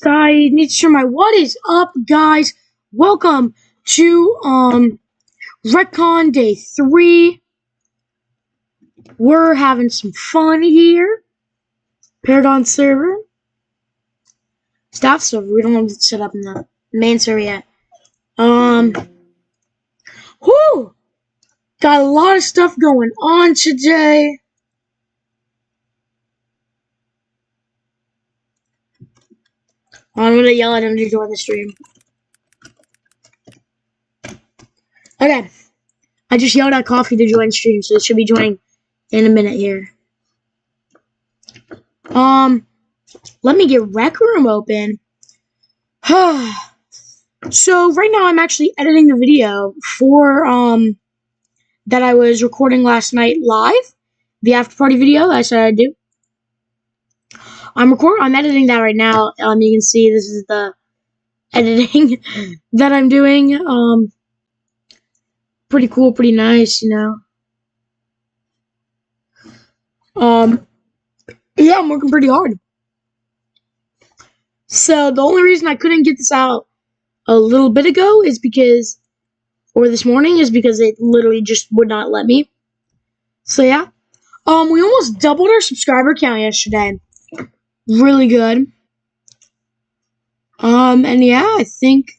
I need to share my what is up, guys. Welcome to RecCon Day 3. We're having some fun here. Paired on server. Staff server. We don't have it set up in the main server yet. Whoo! Got a lot of stuff going on today. I'm gonna yell at him to join the stream. Okay. I just yelled at Coffee to join stream, so it should be joining in a minute here. Let me get Rec Room open. So right now I'm actually editing the video for that I was recording last night live, the after party video I said I'd do. I'm editing that right now. You can see this is the editing that I'm doing. Pretty cool, pretty nice, you know. Yeah, I'm working pretty hard. So the only reason I couldn't get this out a little bit ago is because, or this morning, is because it literally just would not let me. So yeah. We almost doubled our subscriber count yesterday. Really good. And yeah, I think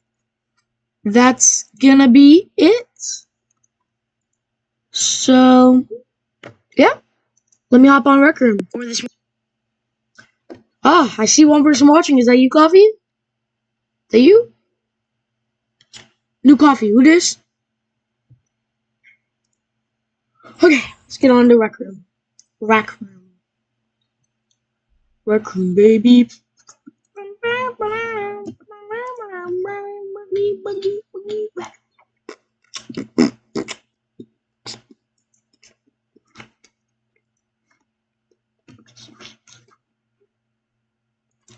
that's gonna be it. So, yeah. Let me hop on Rec Room. Ah, I see one person watching. Is that you, Coffee? Is that you? New Coffee, who this? Okay, let's get on to Rec Room. Rec Room. Rec Room, baby.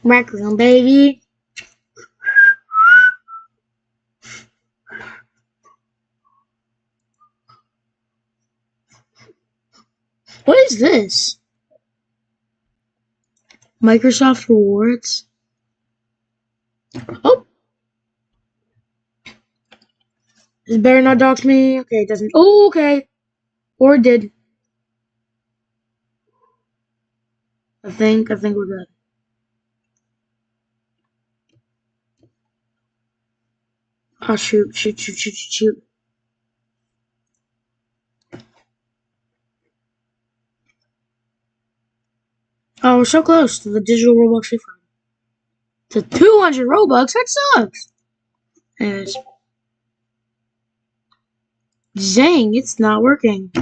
Rec Room, baby. What is this? Microsoft Rewards. Oh. This better not dox me. Okay, it doesn't. Oh, okay. Or it did. I think we're good. Oh, shoot. Oh, we're so close to the digital Robux refund. To 200 Robux? That sucks. Anyways. Dang, it's not working.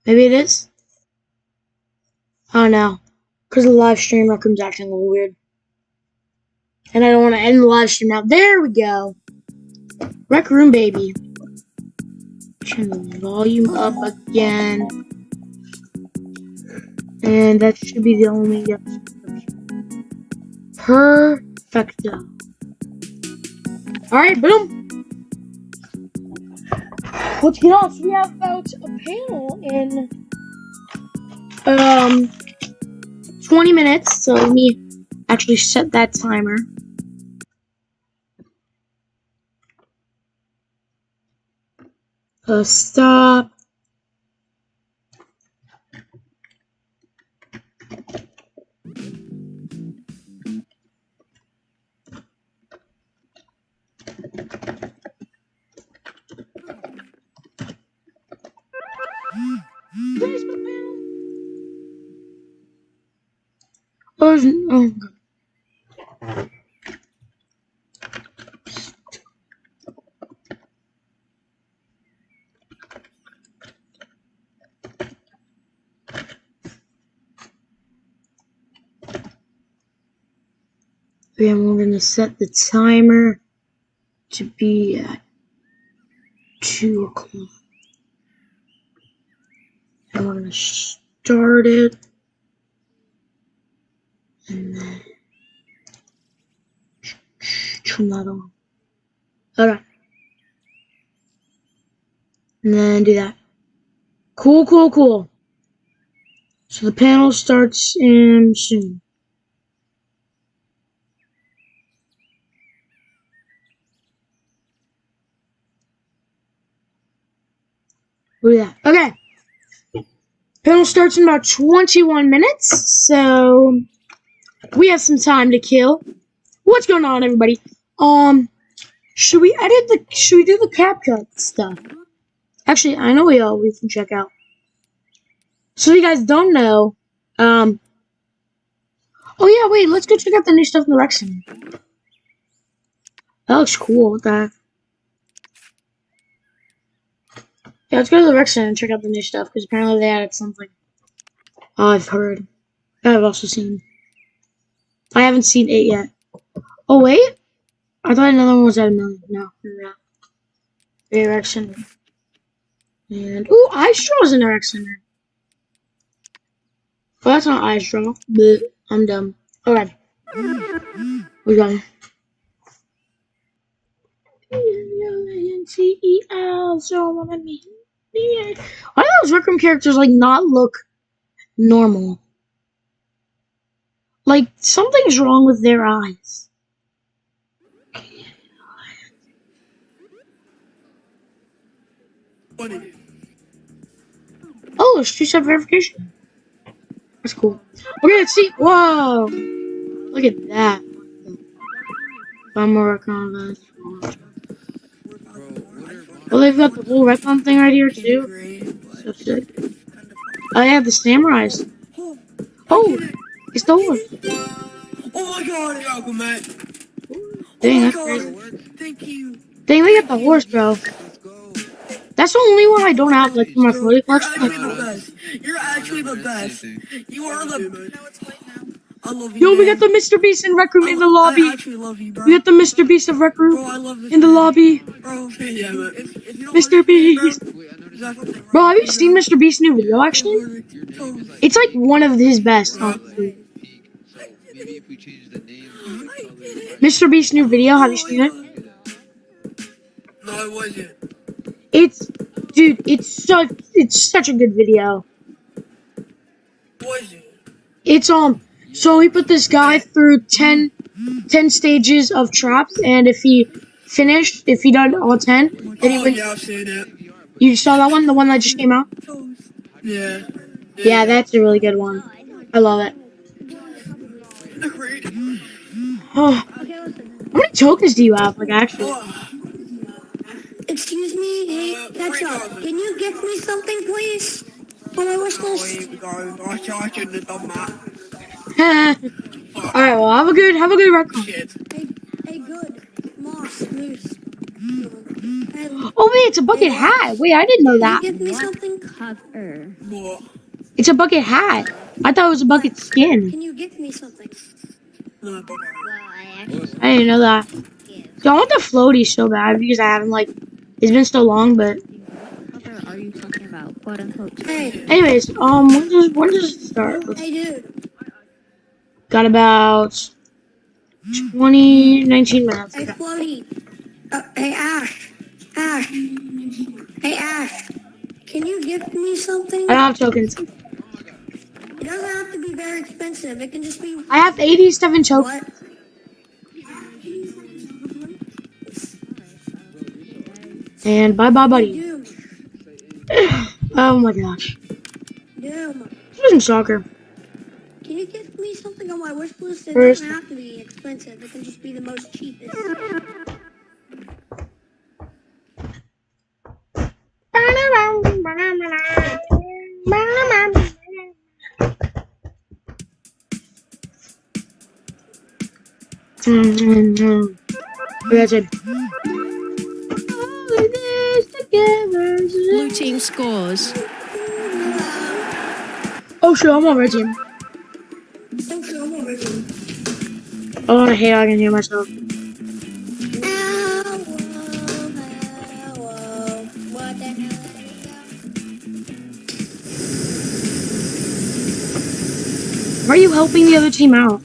Maybe it is? Oh no. Because the live stream Rec Room's acting a little weird. And I don't want to end the live stream now. There we go. Rec Room, baby. Turn the volume up again. And that should be the only perfecto. Alright, boom. Let's get on. So we have about a panel in 20 minutes. So let me actually set that timer. Stop. Oh, God. And we're going to set the timer to be at 2 o'clock. And we're going to start it. And then turn that on. Okay. And then do that. Cool, cool, cool. So the panel starts in soon. Look at that. Okay. Panel starts in about 21 minutes, so we have some time to kill. What's going on, everybody? Should we do the CapCut stuff? Actually, I know we can check out. So you guys don't know, oh yeah, wait, let's go check out the new stuff in the rec center. That looks cool. What the heck? Yeah, let's go to the rec center and check out the new stuff, because apparently they added something. I've heard. I've also seen. I haven't seen 8 yet. Oh, wait? I thought another one was at 1 million. No, no. The rec center. And, ooh, ice straw's in the rec center. Oh, that's not ice straw. But I'm dumb. Alright. We got it. Why do those RecCon characters like not look normal? Like something's wrong with their eyes. Oh, there's 2-step verification. That's cool. Okay, let's see. Whoa! Look at that. I'm a RecCon event. Oh, they've got the whole RecCon thing right here too. So sick. Oh, yeah, the samurais. Oh, it's the horse. Oh my god, Yoko, man. Dang, that's crazy. Thank you. Dang, they got the horse, bro. That's the only one I don't have, like, for my floaty collection. You're actually the best. You are the best. I love you. Yo, we got the Mr. Beast in Rec Room in the lobby. I actually love you, bro. We got the Mr. Beast of Rec Room in the lobby. Bro, yeah, man. If you don't Mr. Beast. Bro, have you seen Mr. Beast's new video, actually? It's like one of his best, honestly. Mr. Beast's new video, have you seen it? No, it wasn't. Dude, it's such a good video. Was it? It's so he put this guy through 10 stages of traps, and if he done all 10, then he went. Yeah, I've seen it. You saw that one, the one that just came out? Yeah. Yeah, that's a really good one. I love it. Oh, how many tokens do you have, like, actually? Excuse me, hey, catch up. Can you give me something, please? For my wish list? Alright, well, have a good RecCon. Hey, good. Moss, moose. Oh, wait, it's a bucket hat. Wait, I didn't know that. Give me something. Cover. It's a bucket hat. I thought it was a bucket skin. Can you give me something? I didn't know that. So I want the floaty so bad because I haven't, like, it's been so long, but. What are you talking about? Quote unquote. Hey. Anyways, when does it start? Hey, dude. Got about 19 minutes. Hey, floaty. Hey, Ash. Hey, Ash. Can you give me something? I don't have tokens. It doesn't have to be very expensive. It can just be. I have 87 tokens. What? And bye-bye, buddy. Doom. Oh my gosh. Doom. This isn't soccer. Can you give me something on my wish list? It First. doesn't have to be expensive. It can just be the most cheapest. That's it. Blue team scores. Oh, sure, I'm on red team. Oh, I hate I can hear myself. What the hell? Why are you helping the other team out?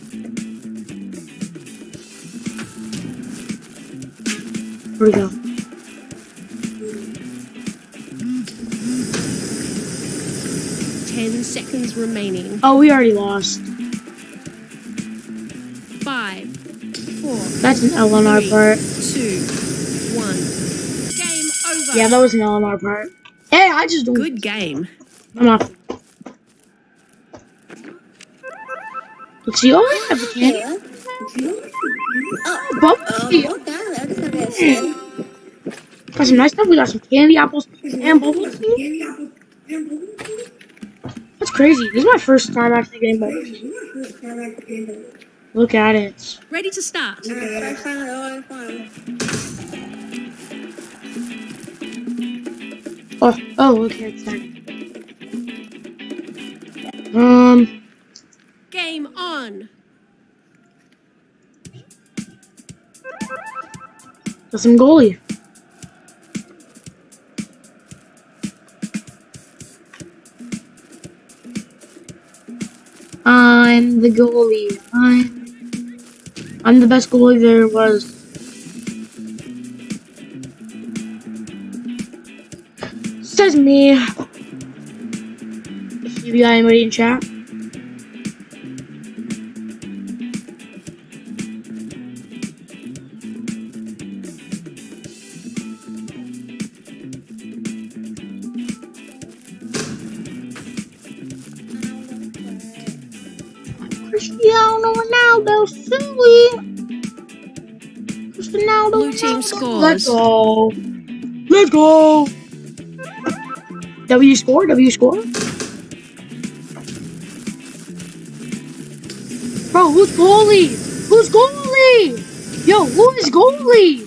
Where'd we go? 10 seconds remaining. Oh, we already lost. 5, 4, That's an LMR 3, part. 2, 1. Game over. Yeah, that was an LMR part. Hey, I just don't. Good game. I'm off. Let's see. Oh, I have a candy. Oh, bubble tea. Got some nice stuff. We got some candy apples and bubble tea. That's crazy. This is my first time actually getting bubble tea. Look at it. Ready to start. Oh, okay, it's done. Game on. Got some goalie. I'm the goalie. I'm the best goalie there was. Says me. If you got anybody in chat. Cristiano Ronaldo, silly. Cristiano Blue team Ronaldo. scores. Let's go. Let's go. W score. W score. Bro, who's goalie? Who's goalie? Yo, who is goalie?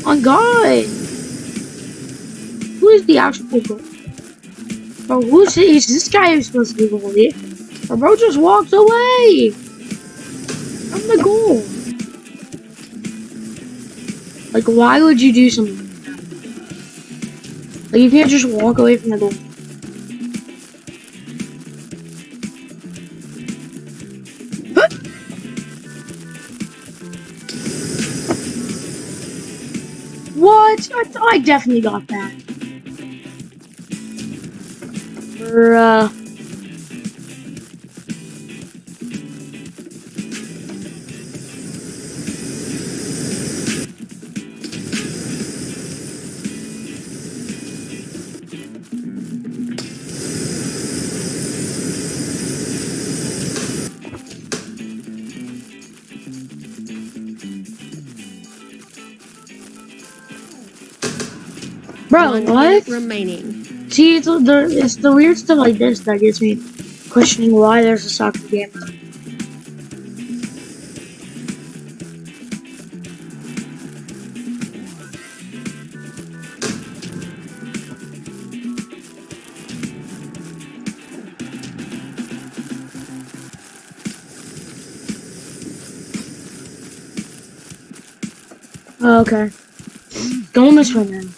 Oh God. Who is the actual goalie? Bro, who's is this guy who's supposed to be goalie? Bro just walked away from the goal. Like, why would you do something like that? Like, you can't just walk away from the goal. What? I definitely got that. Bruh. Bro, 1 what? minute remaining. See, it's the weird stuff like this that gets me questioning why there's a soccer game. Oh, okay. Going this way, man.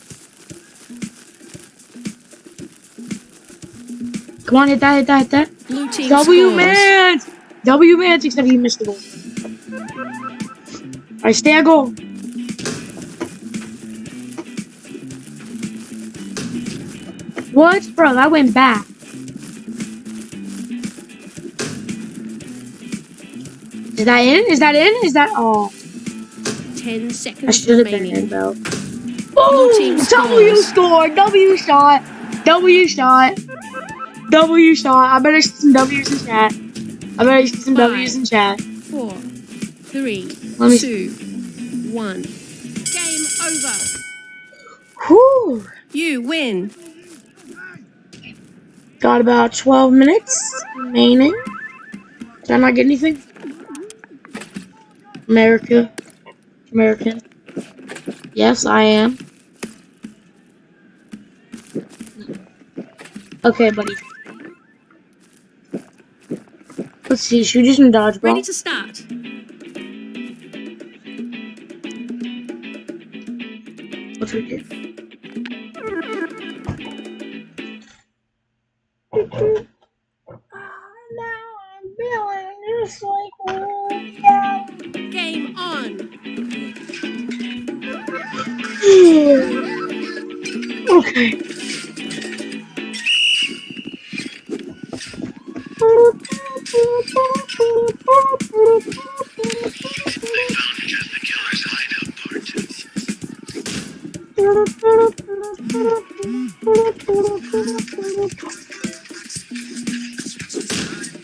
Come on, hit that, hit that, hit that. Blue team W scores. man! W man, except he missed the goal. Alright, stay at goal. What? Bro, that went back. Is that in? Is that in? Is that... Oh. 10 I seconds should have been remaining. in, bro. Blue team Oh! W scores. score! W shot! W shot! W shot! I better see some W's in chat. I better see some W's in chat. 4, 3, Let me 2, 1. Game over. Whew! You win. Got about 12 minutes remaining. Did I not get anything? American. Yes, I am. Okay, buddy. Let's see. Should we do some dodgeball? Ready to start. What's right here? Now I'm feeling just like Game on. okay.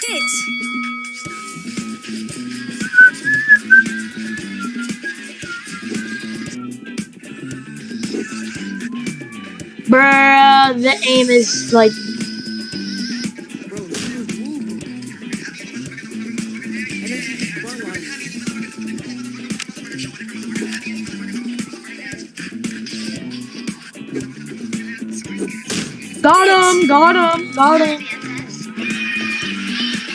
Hit. Bruh, the aim is like. Got him.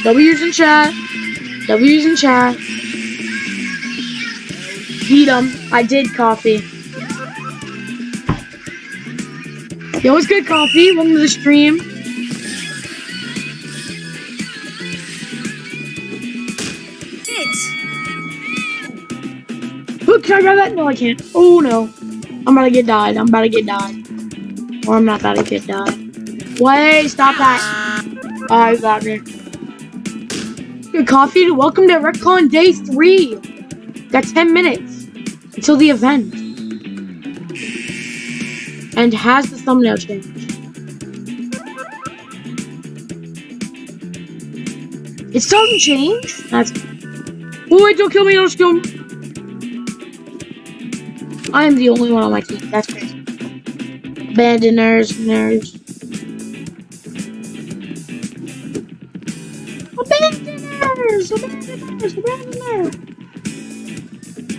W's in chat. Beat him. I did, Coffee. Yo, what's good, Coffee? Welcome to the stream. Hit. Look, can I grab that? No, I can't. Oh, no. I'm about to get died. Or I'm not about to get died. Wait, stop that. Alright, got me. Good, Coffee. Welcome to RecCon Day 3. Got 10 minutes until the event. And has the thumbnail changed? It still hasn't changed? That's... Oh, wait, don't kill me, don't kill me. I am the only one on my team. That's crazy. Abandoners. Abandoners.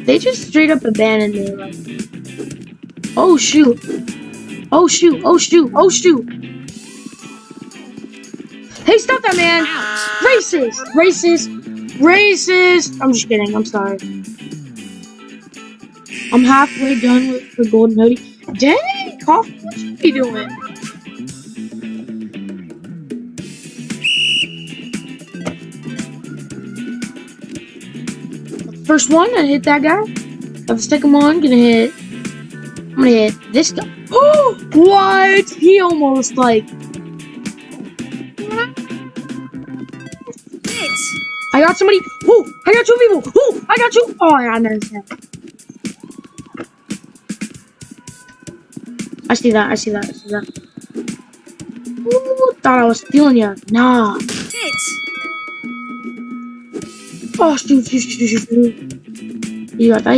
They just straight up abandoned me. Like, oh shoot. Hey, stop that, man. Racist. I'm just kidding. I'm sorry. I'm halfway done with the golden hoodie. Dang, Coffee, what you be doing? First one, I hit that guy. Have to stick him on. I'm gonna hit this guy. Oh, what? He almost like. Hit. I got somebody. Oh, I got two people. Oh, I got two. Oh, I understand. I see that. Ooh, thought I was stealing ya. Nah. Hit. Oh, shoot. You got that.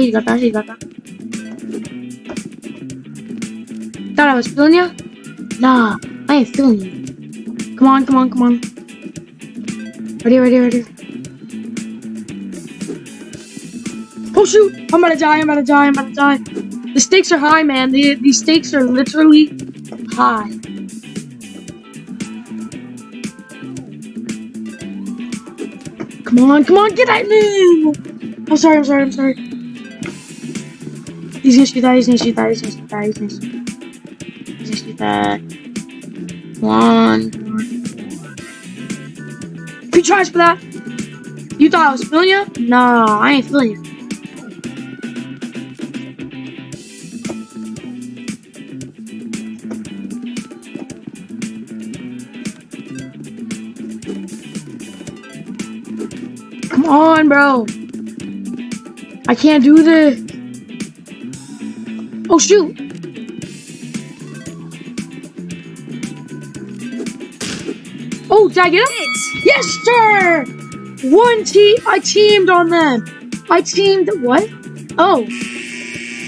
Thought I was stealing ya? Nah, I ain't stealing you. Come on. Ready. Oh, shoot. I'm about to die. The stakes are high, man. These stakes are literally high. Come on, get that move! I'm sorry. He's gonna shoot that. Come on. He tries for that. You thought I was feeling you? Nah, I ain't feeling you. Come on, bro. I can't do this. Oh, shoot. Oh, did I get him? Hit. Yes, sir. I teamed on them. What? Oh.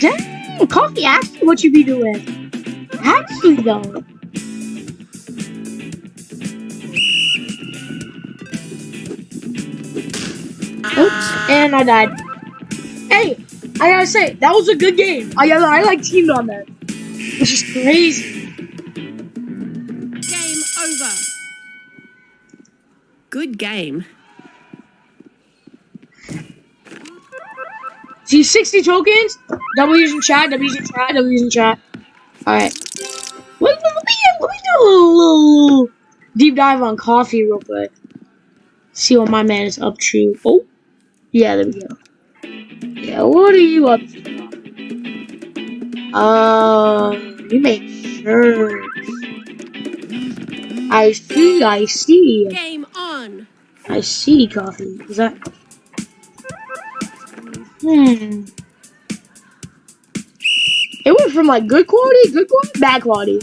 Dang, Coffee asked you what you be doing. Actually, though. Oops, and I died. Hey, I gotta say, that was a good game. I like teamed on that. Which is crazy. Game over. Good game. See, 60 tokens. W's in chat. W's in chat. W's in chat. All right. Let me do a little deep dive on coffee real quick. See what my man is up to. Oh, yeah, there we go. Yeah, what are you up to? You make shirts. I see, I see. Game on. I see, coffee. Is that... Hmm. It went from like good quality, bad quality.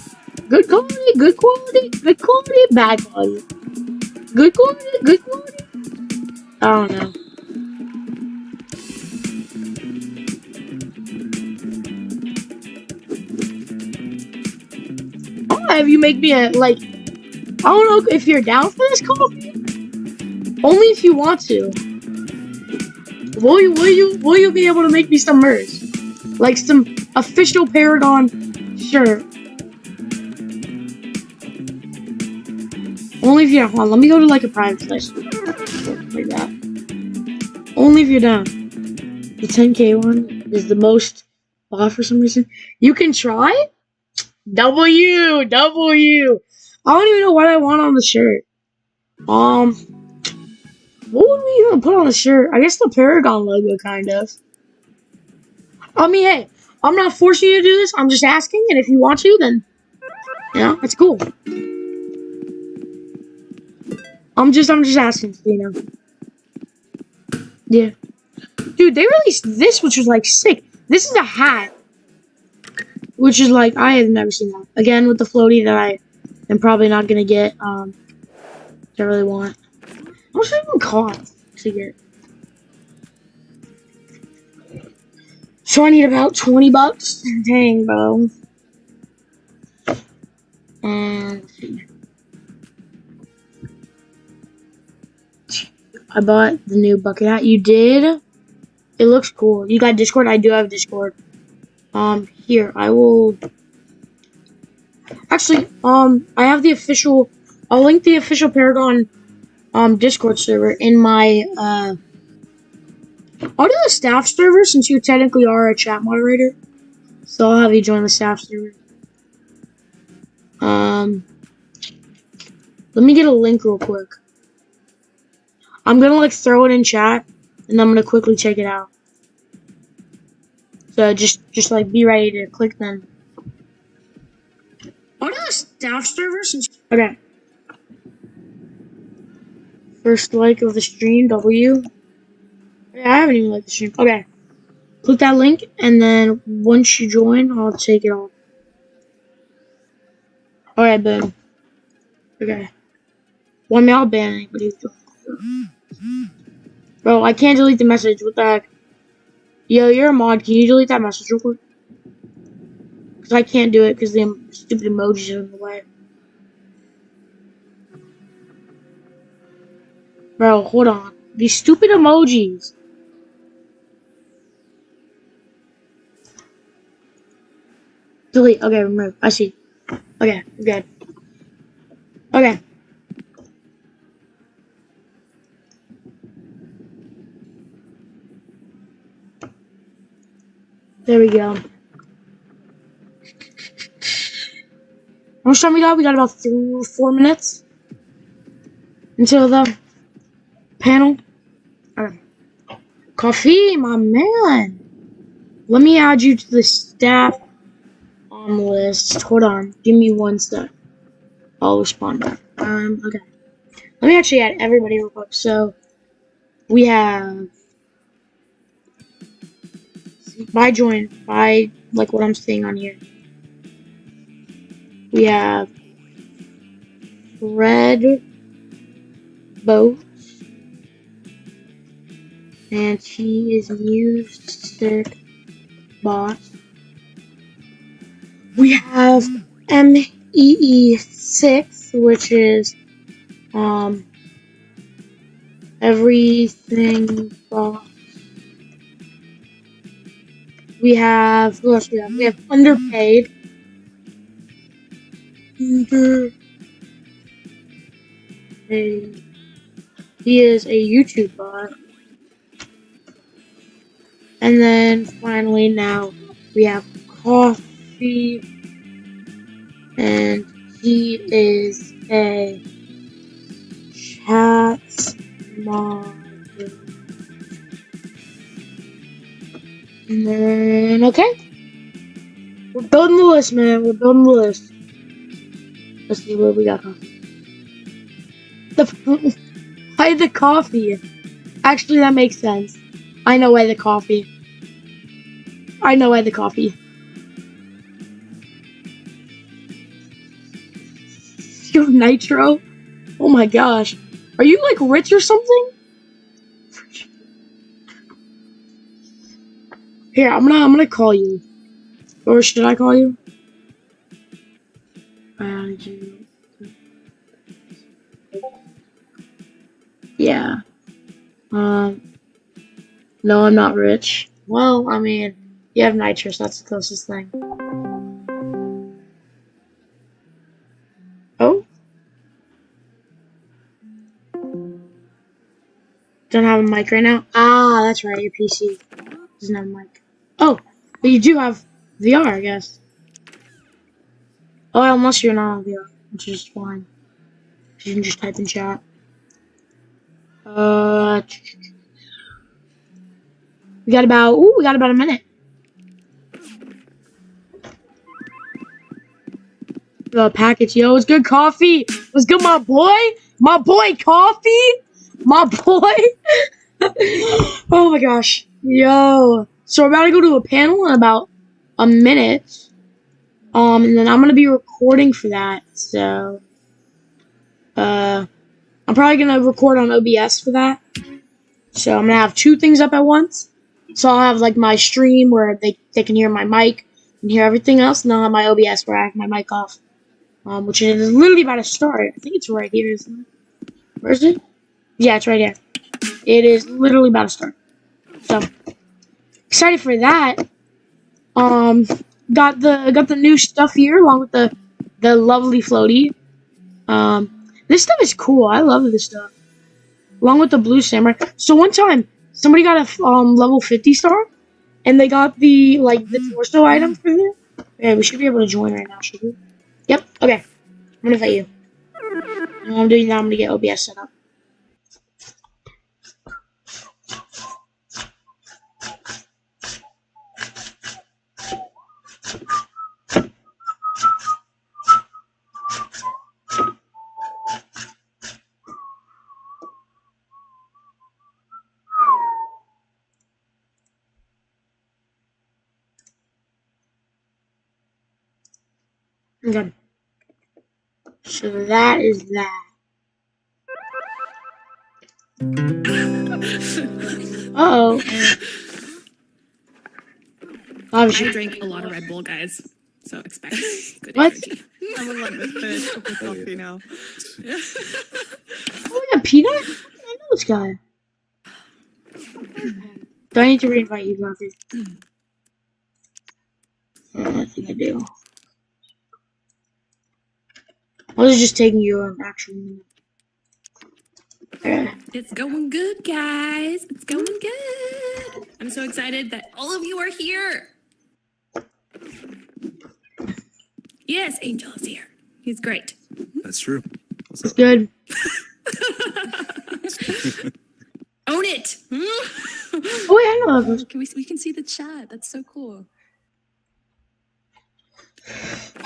Good quality, good quality, bad quality. Good quality, good quality. I don't know. I'll have you make me a, like, I don't know if you're down for this coffee. Only if you want to. Will you be able to make me some merch? Like some official Paragon shirt. Only if you're, hold on, let me go to like a private place. Like that. Only if you're down. The 10K one is the most bought for some reason. You can try? W. I don't even know what I want on the shirt. What would we even put on the shirt? I guess the Paragon logo, kind of. I mean, hey, I'm not forcing you to do this. I'm just asking, and if you want to, then, you know, that's cool. I'm just asking, you know. Yeah. Dude, they released this, which was, like, sick. This is a hat. Which is, like, I have never seen that. Again, with the floaty that I am probably not gonna get, that I really want. How much does it even cost to get? So I need about 20 bucks. Dang, bro. And I bought the new bucket hat. You did? It looks cool. You got Discord? I do have Discord. Here, I will... Actually, I have the official... I'll link the official Paragon, Discord server in my, I'll do the staff server since you technically are a chat moderator. So I'll have you join the staff server. Let me get a link real quick. I'm gonna like throw it in chat, and I'm gonna quickly check it out. So just like be ready to click then. I'll do the staff server since okay. First like of the stream, W. Yeah, I haven't even liked the stream. Okay. Click that link, and then once you join, I'll take it off. Alright, boom. Okay. Well, I mean, I'll ban anybody. Bro, I can't delete the message. What the heck? Yo, you're a mod. Can you delete that message real quick? Because I can't do it because the stupid emojis are in the way. Bro, hold on. These stupid emojis. Delete. Okay, remove. I see. Okay, good. Okay. There we go. How much time we got? We got about 4 minutes until the panel. Alright. Coffee, my man. Let me add you to the staff list. Hold on. Give me 1 sec. I'll respond back. Okay. Let me actually add everybody real quick. So, we have... By join. By, like, what I'm seeing on here. We have... Red... Boat. And she is music bot. We have MEE6, which is everything bot. We have who else do we have? We have underpaid. He is a YouTube bot. And then finally now we have coffee. And he is a chat moderator. And then, okay. We're building the list, man. We're building the list. Let's see what we got. Why the coffee? Actually, that makes sense. I know why the coffee. You have nitro? Oh my gosh. Are you like rich or something? Here, I'm gonna call you. Or should I call you? Yeah. No, I'm not rich. Well, I mean, you have nitrous. That's the closest thing. Oh? Don't have a mic right now? Ah, that's right. Your PC doesn't have a mic. Oh, but you do have VR, I guess. Oh, unless you're not on VR, which is fine. You can just type in chat. We got about a minute. The package, yo, it's good coffee. What's good, my boy? My boy, coffee. My boy. Oh my gosh, yo. So we're about to go to a panel in about a minute. And then I'm gonna be recording for that. So, I'm probably gonna record on OBS for that. So I'm gonna have two things up at once. So I'll have like my stream where they can hear my mic and hear everything else, and I'll have my OBS where I have my mic off. Which is literally about to start. I think it's right here, isn't it? Where is it? Yeah, it's right here. It is literally about to start. So excited for that. Got the new stuff here along with the lovely floaty. This stuff is cool. I love this stuff. Along with the blue samurai. So one time somebody got a level 50 star, and they got the torso item for it. Yeah, we should be able to join right now, should we? Yep. Okay. I'm gonna invite you. And while I'm doing that, I'm gonna get OBS set up. Okay. So that is that. Uh-oh. I drank a lot of Red Bull, guys. So expect good What? energy. I'm gonna let this finish with the coffee now. Oh, we got Peanut? I know this guy. Do I need to reinvite you, Coffee? I think I do. I was just taking you an actual minute. Okay. It's going good, guys. It's going good. I'm so excited that all of you are here. Yes, Angel is here. He's great. That's true. It's good. Own it. Oh, wait, I know that person. We can see the chat. That's so cool.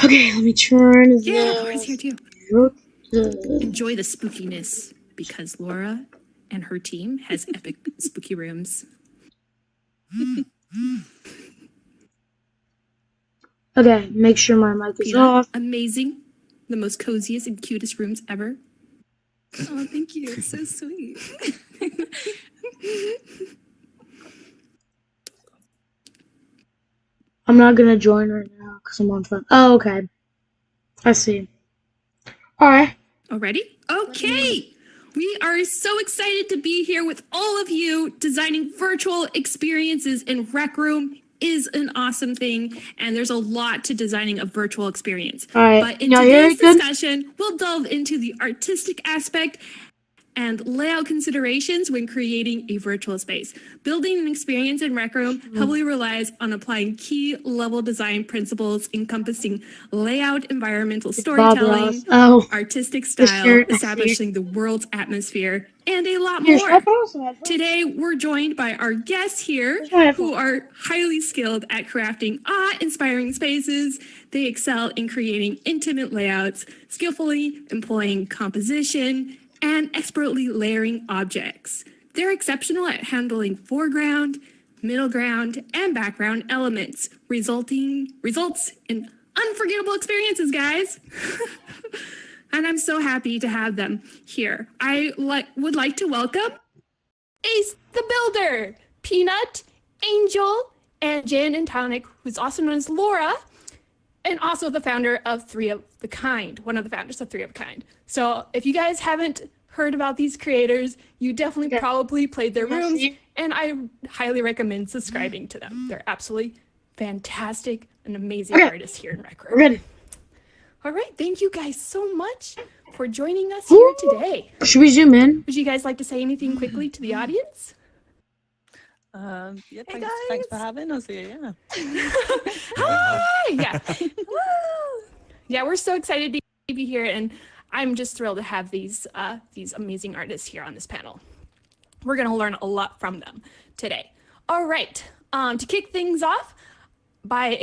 Okay, let me turn Yeah, Laura's here too. Enjoy the spookiness because Laura and her team has epic spooky rooms. Okay, make sure my mic is Peanut, off. amazing. The most coziest and cutest rooms ever. Oh, thank you. It's so sweet. I'm not gonna join right now because I'm on phone. Oh, okay. I see. Alright. Already? Okay. We are so excited to be here with all of you. Designing virtual experiences in Rec Room is an awesome thing, and there's a lot to designing a virtual experience. Alright. But in Now, hear today's it good? discussion, we'll delve into the artistic aspect and layout considerations when creating a virtual space. Building an experience in Rec Room heavily relies on applying key level design principles encompassing layout, environmental storytelling, artistic style, establishing the world's atmosphere, and a lot more. Today, we're joined by our guests here who are highly skilled at crafting awe-inspiring spaces. They excel in creating intimate layouts, skillfully employing composition, and expertly layering objects. They're exceptional at handling foreground, middle ground, and background elements, results in unforgettable experiences, guys. And I'm so happy to have them here. I would like to welcome Ace the Builder, Peanut, Angel, and Jan and Tonic, who's also known as Laura, and also the founder of Three of the Kind, one of the founders of Three of a Kind. So if you guys haven't heard about these creators, you definitely probably played their rooms, and I highly recommend subscribing to them. They're absolutely fantastic and amazing artists here in Rec Room. All right, thank you guys so much for joining us here today. Should we zoom in? Would you guys like to say anything quickly to the audience? Yeah, thanks for having us here. Yeah. Hi! Yeah. Yeah, we're so excited to be here, and I'm just thrilled to have these amazing artists here on this panel. We're going to learn a lot from them today. All right, to kick things off, I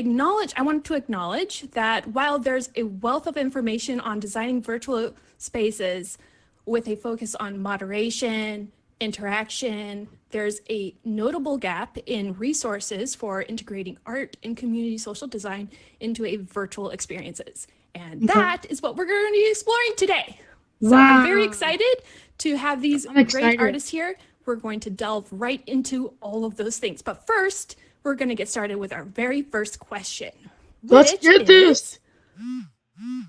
wanted to acknowledge that while there's a wealth of information on designing virtual spaces with a focus on moderation, interaction, there's a notable gap in resources for integrating art and community social design into a virtual experiences. And that is what we're going to be exploring today. So I'm very excited to have these great artists here. We're going to delve right into all of those things. But first, we're going to get started with our very first question. Let's get this.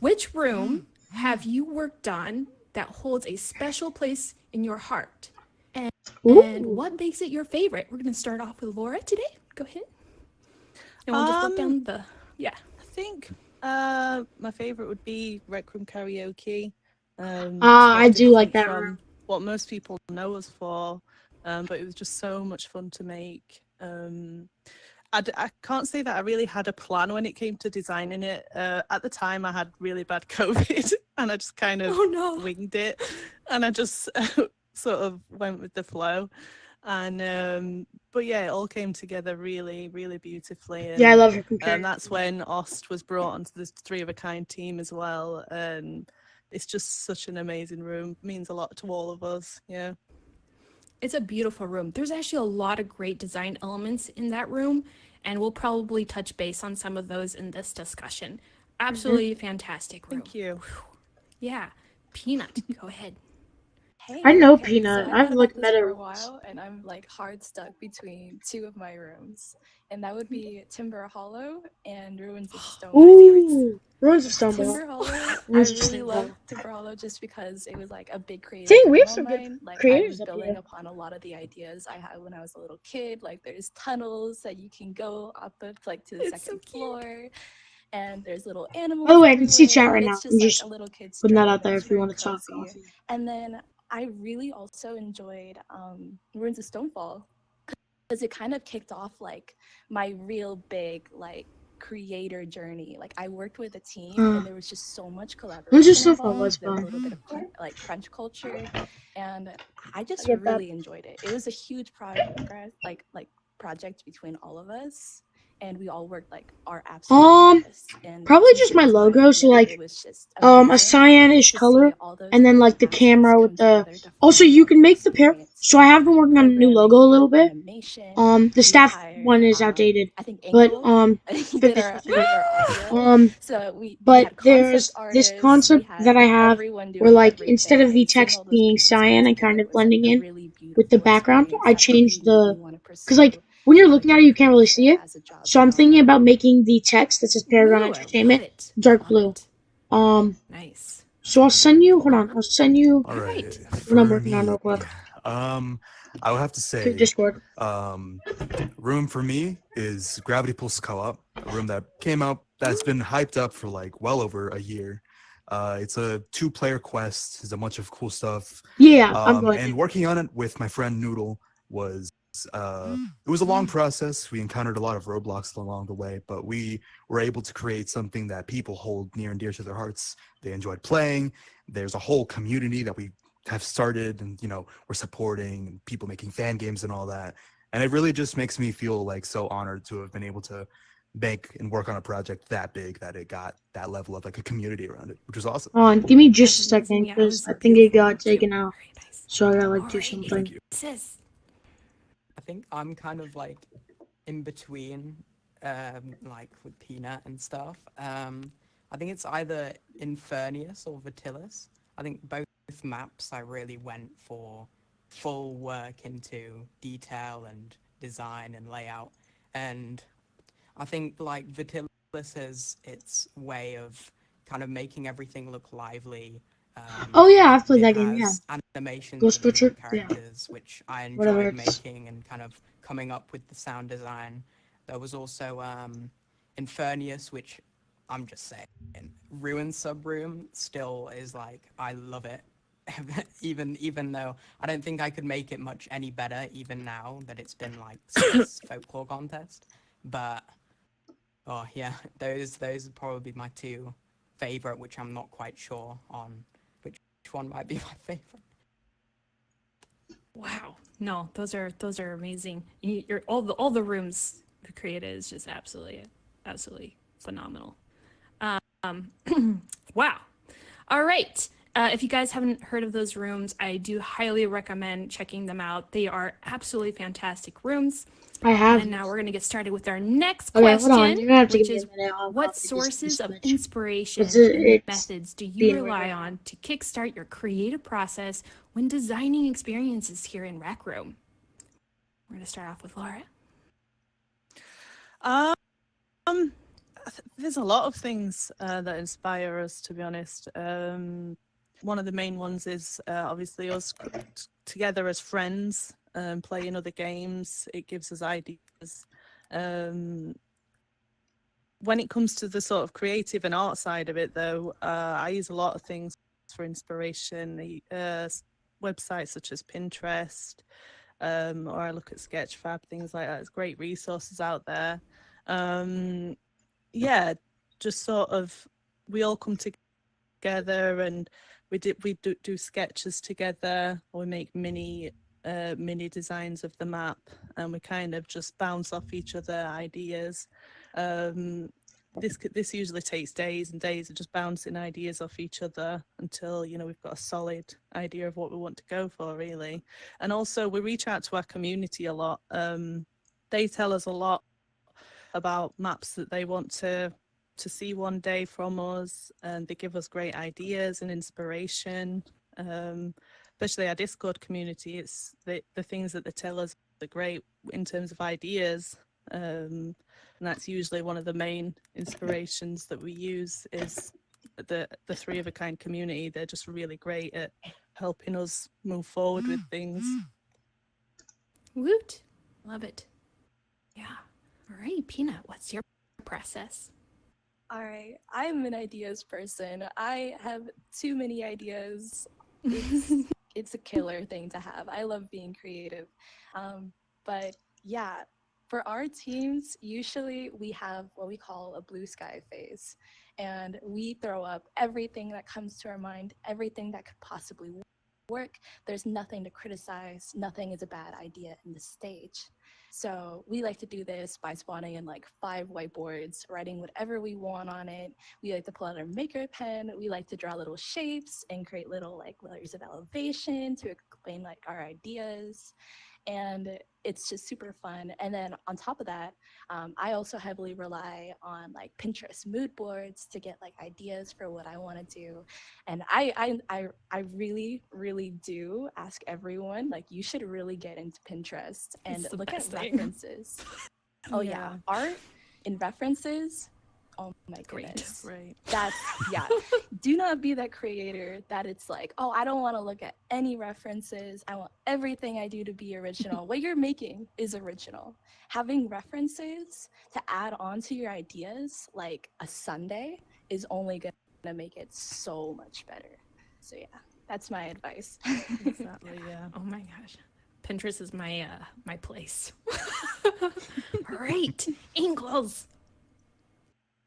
Which room have you worked on that holds a special place in your heart? And what makes it your favorite? We're going to start off with Laura today. Go ahead. And we'll just look down the, I think my favorite would be Rec Room Karaoke. I do like that room. What most people know us for, but it was just so much fun to make. I can't say that I really had a plan when it came to designing it. At the time, I had really bad COVID, and I just kind of winged it, and I just sort of went with the flow. And but yeah, it all came together really, really beautifully. And, I love your comparison. And that's when Ost was brought onto the Three of a Kind team as well. And it's just such an amazing room. It means a lot to all of us. Yeah. It's a beautiful room. There's actually a lot of great design elements in that room, and we'll probably touch base on some of those in this discussion. Absolutely fantastic room. Thank you. Yeah. Peanut, go ahead. Hey, I know Peanut. So I've like met for her a while, and I'm like hard stuck between two of my rooms, and that would be Timber Hollow and Ruins of Stone. Ooh, Ruins of Stone. Timber Hollow. I Ruins of really Stone. love Timber Hollow just because it was like a big creative. Dang, we have dream some of good mine. Like I creators was up building here. upon a lot of the ideas I had when I was a little kid. Like there's tunnels that you can go up like to the It's second so floor. And there's little animals. By the way, I can see chat right everywhere. now. It's I'm just like just a little kid's putting that dream. out there It's if you very want to talk. cozy. And then I really also enjoyed Ruins of Stonefall because it kind of kicked off like my real big like creator journey. Like I worked with a team and there was just so much collaboration Ruins of Stonefall involved. was There was a fun. little bit of like French culture, and I just get that. really enjoyed it. It was a huge project between all of us. And we all worked like our absolute best. And Probably just my logo. So like, it was just a amazing cyanish to color, see all those and then like the aspects camera with come the. together to Also, form you one can make the pair. experience. So I have been working on a new logo a little bit. Animation, The staff hired, one is outdated, I think but Engel did our 50/50. audio. So we But had there's concept this artists, concept we had that I have everyone where doing like instead of everything, the seeing text all those being pieces come cyan and together kind of was, like, blending a in really with the beautiful background, experience I that changed we really the wanna because like pursue when you're looking at it, you can't really see it. as a job So I'm now. thinking about making the text that says Paragon Ooh, I love Entertainment it. dark Love blue. it. Nice. So I'll send you. Hold on. I'll send you All right. what I'm For working on me, real quick I would have to through say, Discord. room for me is Gravity Pulse Co-op, a room that came out that's been hyped up for like well over a year. It's a 2-player quest. There's a bunch of cool stuff. Yeah, I'm going And to. working on it with my friend Noodle was it was a long process. We encountered a lot of roadblocks along the way, but we were able to create something that people hold near and dear to their hearts. They enjoyed playing. There's a whole community that we have started, and we're supporting people making fan games and all that. And it really just makes me feel like so honored to have been able to make and work on a project that big that it got that level of like a community around it, which was awesome. Give me just a That's amazing. second, Yeah, it because was I think it beautiful got too. taken out. Very nice. So I gotta like do Alrighty. something. Thank you. Sis. I think I'm kind of like in between, like with Peanut and stuff. I think it's either Infernius or Vitilis. I think both maps I really went for full work into detail and design and layout. And I think like Vitilis has its way of kind of making everything look lively. Oh yeah, I've played It that game. Yeah, has animations Ghost of the Butcher. main Yeah, characters, which I whatever enjoyed it's. making and kind of coming up with the sound design. There was also Infernius, which I'm just saying, Ruin Subroom still is like, I love it. even though I don't think I could make it much any better, even now that it's been like since folklore contest. But oh yeah, those would probably be my two favorite, which I'm not quite sure on which one might be my favorite. Wow. No, those are amazing. You're all the rooms you created is just absolutely phenomenal. Wow. All right. If you guys haven't heard of those rooms, I do highly recommend checking them out. They are absolutely fantastic rooms. I have. And now we're going to get started with our next Okay, question, hold on. You're gonna have to which give me is, a minute. I'll what copy this sources of switch. inspiration It's and methods do you being rely right on to kickstart your creative process when designing experiences here in Rec Room? We're going to start off with Laura. There's a lot of things that inspire us, to be honest. One of the main ones is obviously us together as friends, playing other games. It gives us ideas. When it comes to the sort of creative and art side of it, though, I use a lot of things for inspiration. Websites such as Pinterest, or I look at Sketchfab, things like that. There's great resources out there. Yeah, just sort of we all come together and we do sketches together, or we make mini designs of the map, and we kind of just bounce off each other ideas. This usually takes days and days of just bouncing ideas off each other until we've got a solid idea of what we want to go for, really. And also we reach out to our community a lot. They tell us a lot about maps that they want to see one day from us, and they give us great ideas and inspiration. Especially our Discord community, it's the things that they tell us are great in terms of ideas, and that's usually one of the main inspirations that we use is the Three of a Kind community. They're just really great at helping us move forward with things. Woot. Love it. Yeah. All right, Peanut, what's your process? All right, I'm an ideas person. I have too many ideas. It's a killer thing to have. I love being creative. But yeah, for our teams, usually we have what we call a blue sky phase. And we throw up everything that comes to our mind, everything that could possibly work. There's nothing to criticize. Nothing is a bad idea in this stage. So we like to do this by spawning in like 5 whiteboards, writing whatever we want on it. We like to pull out our maker pen. We like to draw little shapes and create little like layers of elevation to explain like our ideas. And it's just super fun. And then on top of that, I also heavily rely on like Pinterest mood boards to get like ideas for what I want to do. And I really, really do ask everyone, like, you should really get into Pinterest and look at references. Oh yeah, art in references. Oh my goodness. Right. That's, yeah. Do not be that creator that it's like, oh, I don't want to look at any references. I want everything I do to be original. What you're making is original. Having references to add on to your ideas, like a sundae, is only going make it so much better. So yeah, that's my advice. Exactly, yeah. Oh my gosh. Pinterest is my my place. All right, Ingles.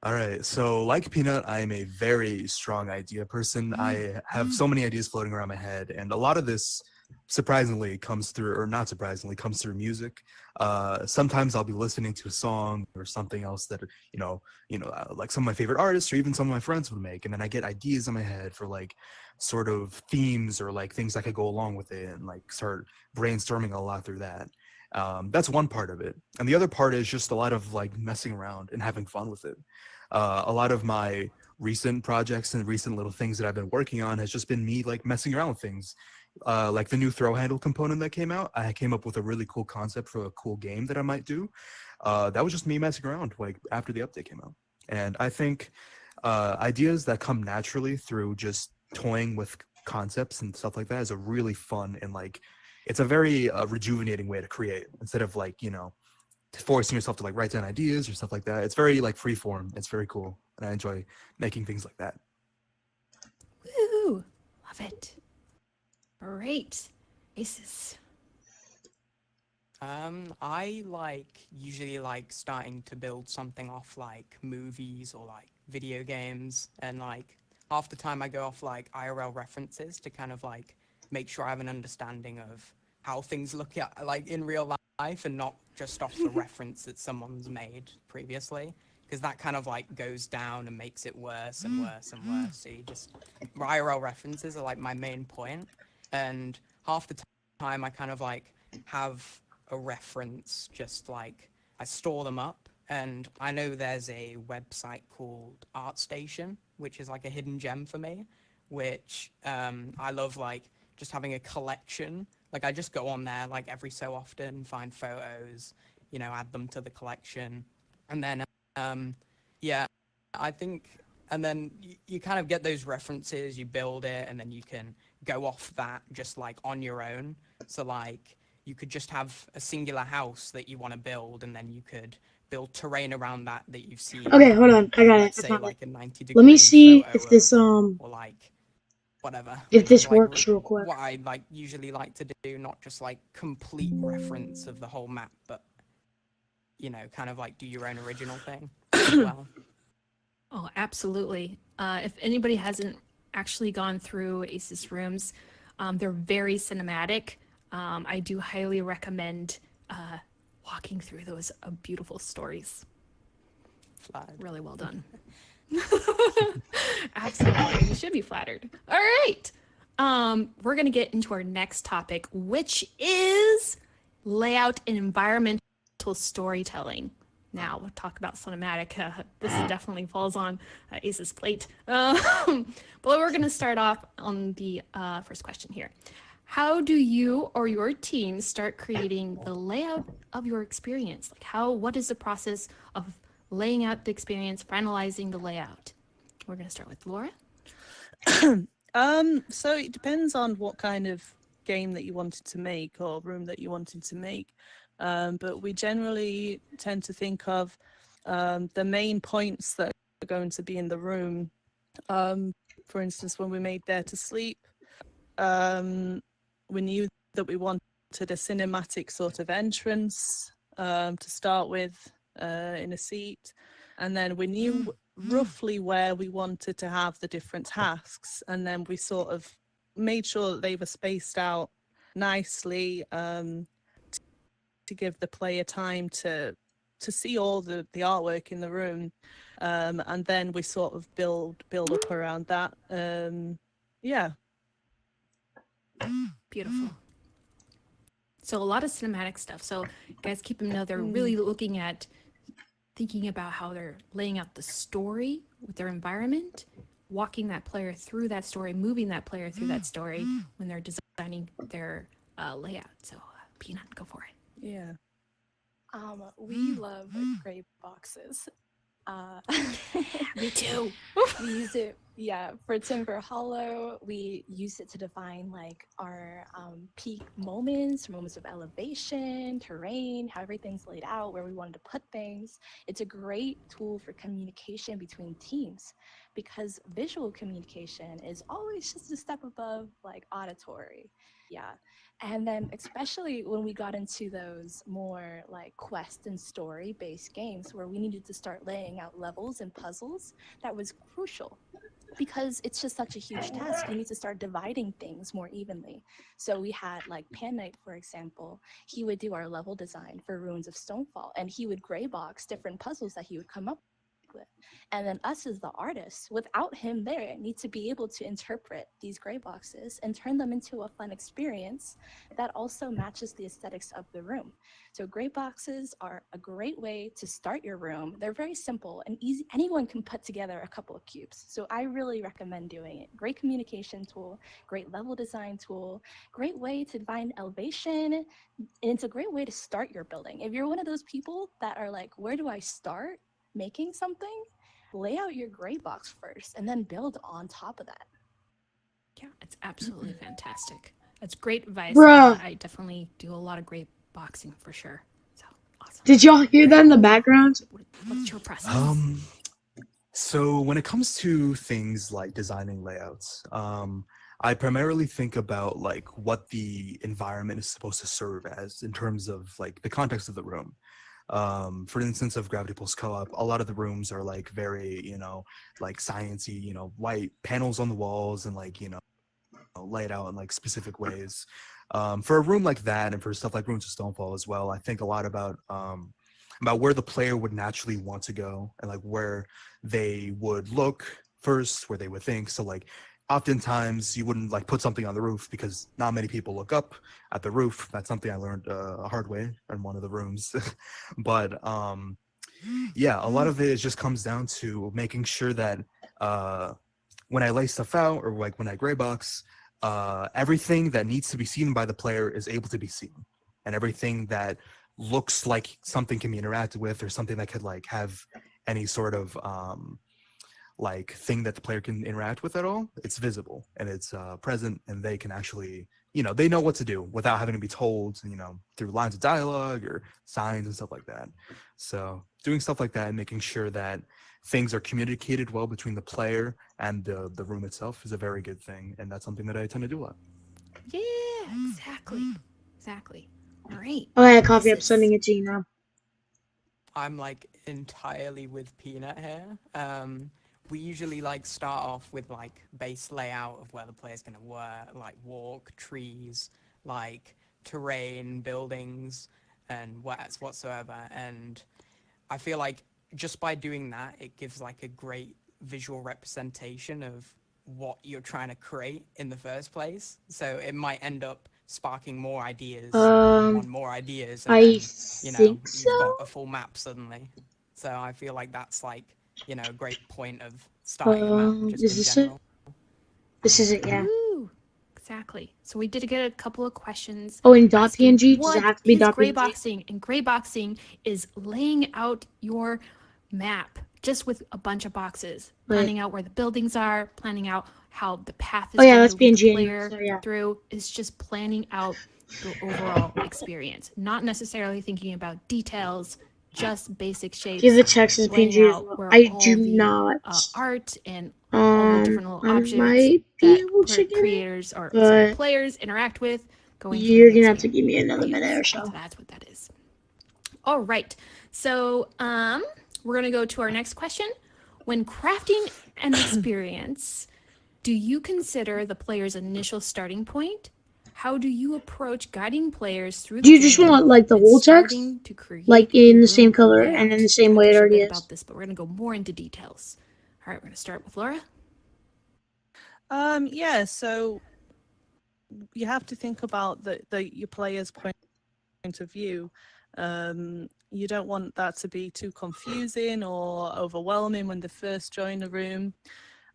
All right. So, like Peanut, I am a very strong idea person. I have so many ideas floating around my head, and a lot of this, surprisingly, comes through, or not surprisingly, comes through music. Sometimes I'll be listening to a song or something else that like some of my favorite artists or even some of my friends would make, and then I get ideas in my head for like sort of themes or like things that could go along with it, and like start brainstorming a lot through that. That's one part of it, and the other part is just a lot of like messing around and having fun with it. A lot of my recent projects and recent little things that I've been working on has just been me like messing around with things. Like the new throw handle component that came out, I came up with a really cool concept for a cool game that I might do. That was just me messing around like after the update came out. And I think ideas that come naturally through just toying with concepts and stuff like that is a really fun and like it's a very rejuvenating way to create instead of like forcing yourself to like write down ideas or stuff like that. It's very like free form. It's very cool, and I enjoy making things like that. Woo! Love it. Great. Aces. I like usually like starting to build something off like movies or like video games, and like half the time I go off like IRL references to kind of like make sure I have an understanding of how things look at like in real life and not just off the reference that someone's made previously, because that kind of like goes down and makes it worse and worse and worse. So you just IRL references are like my main point, and half the time I kind of like have a reference, just like I store them up. And I know there's a website called ArtStation, which is like a hidden gem for me, which I love, like just having a collection. Like I just go on there like every so often, find photos, add them to the collection. And then, yeah, I think, and then you kind of get those references, you build it, and then you can go off that just like on your own. So like, you could just have a singular house that you want to build, and then you could build terrain around that you've seen. Okay, hold on. I got it. Let's I say found like it. a 90-degree Let me see photo if this or like whatever, if which is this like works real quick. what I like usually like to do, not just like complete reference of the whole map, but kind of like do your own original thing as well. Oh, absolutely. If anybody hasn't actually gone through Aces rooms, they're very cinematic. I do highly recommend walking through those beautiful stories. Flattered. Really well done. Absolutely. You should be flattered. All right. We're going to get into our next topic, which is layout and environmental storytelling. Now we'll talk about cinematic. This definitely falls on Ace's plate. But we're going to start off on the first question here. How do you or your team start creating the layout of your experience? Like what is the process of laying out the experience, finalizing the layout? We're going to start with Laura. So it depends on what kind of game that you wanted to make or room that you wanted to make. But we generally tend to think of the main points that are going to be in the room. For instance, when we made Dare to Sleep, we knew that we wanted a cinematic sort of entrance to start with in a seat. And then we knew roughly where we wanted to have the different tasks. And then we sort of made sure that they were spaced out nicely to give the player time to see all the artwork in the room. And then we sort of build up around that. Yeah. Beautiful. So a lot of cinematic stuff. So guys, keep in mind they're really thinking about how they're laying out the story with their environment, walking that player through that story, moving that player through that story when they're designing their layout. So Peanut, go for it. Yeah. We love gray boxes. Uh, Me too. we use it, yeah, for Timber Hollow. We use it to define like our peak moments of elevation, terrain, how everything's laid out, where we wanted to put things. It's a great tool for communication between teams because visual communication is always just a step above like auditory. Yeah. And then, especially when we got into those more like quest and story based games where we needed to start laying out levels and puzzles, that was crucial because it's just such a huge task. You need to start dividing things more evenly. So we had like Pan Knight, for example, he would do our level design for Ruins of Stonefall, and he would gray box different puzzles that he would come up with. And then us as the artists, without him there, need to be able to interpret these gray boxes and turn them into a fun experience that also matches the aesthetics of the room. So gray boxes are a great way to start your room. They're very simple and easy. Anyone can put together a couple of cubes. So I really recommend doing it. Great communication tool, great level design tool, great way to find elevation. And it's a great way to start your building. If you're one of those people that are like, where do I start making something? Lay out your gray box first and then build on top of that. Yeah, it's absolutely fantastic. That's great advice. Bruh. I definitely do a lot of great boxing for sure. So awesome. Did y'all hear that in the background? What's your process? So when it comes to things like designing layouts, I primarily think about like what the environment is supposed to serve as in terms of like the context of the room. For instance, of Gravity Pulse Co-op, a lot of the rooms are like very, like sciencey, white panels on the walls and like, laid out in like specific ways. For a room like that and for stuff like Ruins of Stonefall as well, I think a lot about where the player would naturally want to go and like where they would look first, where they would think. So like oftentimes you wouldn't like put something on the roof because not many people look up at the roof. That's something I learned a hard way in one of the rooms. But yeah, a lot of it just comes down to making sure that when I lay stuff out or like when I gray box, everything that needs to be seen by the player is able to be seen, and everything that looks like something can be interacted with or something that could like have any sort of like thing that the player can interact with at all, it's visible and it's present, and they can actually, they know what to do without having to be told, through lines of dialogue or signs and stuff like that. So doing stuff like that and making sure that things are communicated well between the player and the room itself is a very good thing, and that's something that I tend to do a lot. Yeah, exactly. All right. Oh, I had coffee. I'm sending it to you now. I'm like entirely with Peanut here. We usually like start off with like base layout of where the player's gonna work, like walk, trees, like terrain, buildings, and whatsoever. And I feel like just by doing that, it gives like a great visual representation of what you're trying to create in the first place. So it might end up sparking more ideas, and I then, think you've so. got a full map suddenly. So I feel like that's like, a great point of starting a map just Is in this general. it? This is it, yeah. Ooh, exactly. So we did get a couple of questions. Oh, in asking .png? Does what it have to be is gray .png? boxing? And gray boxing is laying out your map just with a bunch of boxes, planning out where the buildings are, planning out how the path is going to lead the player through. Is just planning out the overall experience, not necessarily thinking about details, just basic shapes. Give the text as PNG as well. I do not. Art and all the different little objects might be able to get creators or players interact with. You're gonna have to give me another minute or so. So that's what that is. All right. So we're gonna go to our next question. When crafting an experience, do you consider the player's initial starting point? How do you approach guiding players through? Do you just want like the whole text, like in the same color and in the same way it already is? About this, but we're gonna go more into details. All right, we're gonna start with Laura. Yeah. So you have to think about your player's point of view. You don't want that to be too confusing or overwhelming when they first join the room.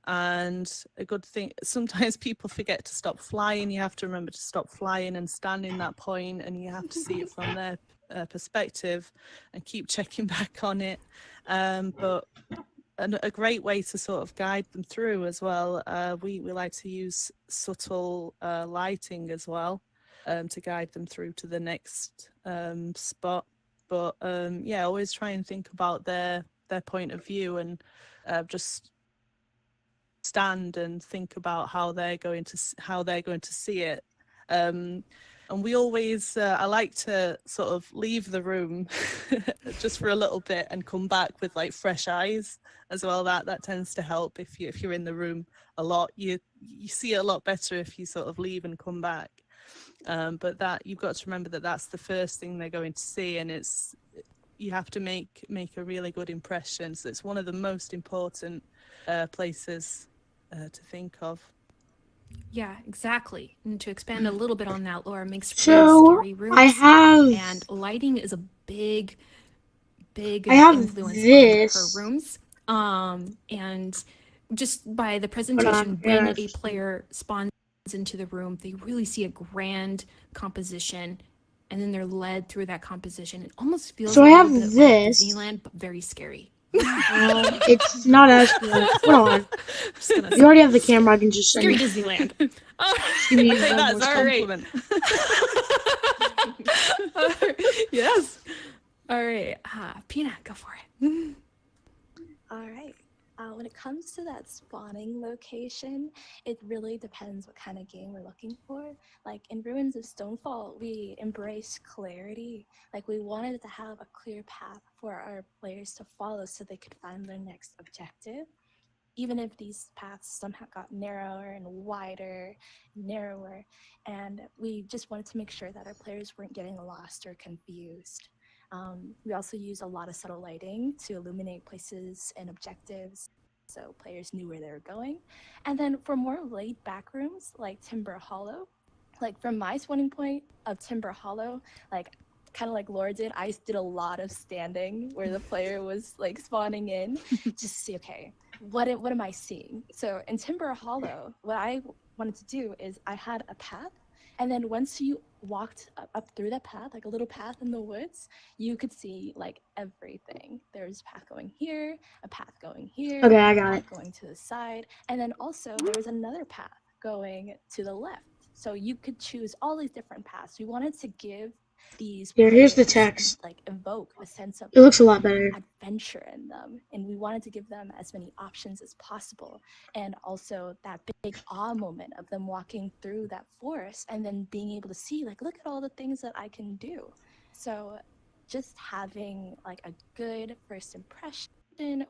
And a good thing, sometimes people forget to stop flying. You have to remember to stop flying and stand in that point, and you have to see it from their perspective and keep checking back on it. But a great way to sort of guide them through as well. We like to use subtle lighting as well to guide them through to the next spot. But yeah, always try and think about their point of view, and just stand and think about how they're going to see it. And we always I like to sort of leave the room just for a little bit and come back with like fresh eyes as well. That tends to help. If you're in the room a lot, you see it a lot better if you sort of leave and come back. But that you've got to remember that that's the first thing they're going to see, and you have to make a really good impression. So it's one of the most important places to think of. Yeah, exactly. And to expand a little bit on that, Laura makes really So scary rooms. I have And lighting is a big I have influence this. on her rooms. And just by the Hold presentation, on, when yeah. a player spawns into the room, they really see a grand composition, and then they're led through that composition. It almost feels So a I little have bit this. like Disneyland, but very scary. It's not as good. Hold on. Just gonna You already have the camera. I can just send scary you. Disneyland. Give me Take that one as a more compliment. Yes. All right. Pina, go for it. All right. When it comes to that spawning location, it really depends what kind of game we're looking for. Like in Ruins of Stonefall, we embraced clarity. Like we wanted to have a clear path for our players to follow so they could find their next objective. Even if these paths somehow got narrower and wider, narrower, and we just wanted to make sure that our players weren't getting lost or confused. We also use a lot of subtle lighting to illuminate places and objectives so players knew where they were going. And then for more laid back rooms like Timber Hollow, like from my spawning point of Timber Hollow, like kind of like Laura did, I did a lot of standing where the player was like spawning in just to see, okay, what am I seeing? So in Timber Hollow, what I wanted to do is I had a path, and then once you walked up through that path, like a little path in the woods, you could see like everything. There's a path going here, a path going here, Okay, I a got path it. going to the side, and then also there was another path going to the left. So you could choose all these different paths. We wanted to give these Here's the players text. like evoke a sense of It looks a lot better. adventure in them, and we wanted to give them as many options as possible, and also that big awe moment of them walking through that forest and then being able to see like, look at all the things that I can do. So just having like a good first impression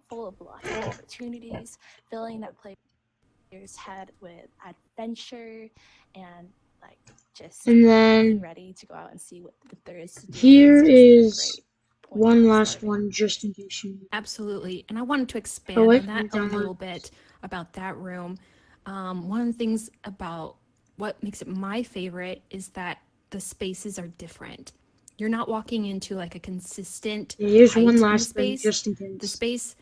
full of lots of opportunities, filling that player's head with adventure and like just And being then ready to go out and see what there is to do. here It's just a is great point one to last start in. one just in case you. Absolutely. And I wanted to Oh expand wait, on that a download. little bit about that room. One of the things about what makes it my favorite is that the spaces are different. You're not walking into like a consistent Yeah, here's height one in the last thing space. just in The case. space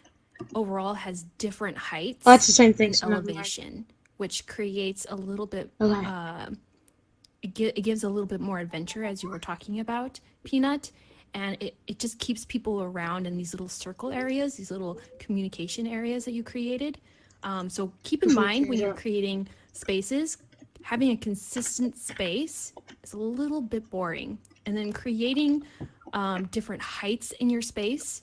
overall has different heights Oh, that's the same thing. and So never mind. elevation, which creates a little bit Okay. it gives a little bit more adventure, as you were talking about, Peanut, and it just keeps people around in these little circle areas, these little communication areas that you created. So keep in mind when you're creating spaces, having a consistent space is a little bit boring, and then creating different heights in your space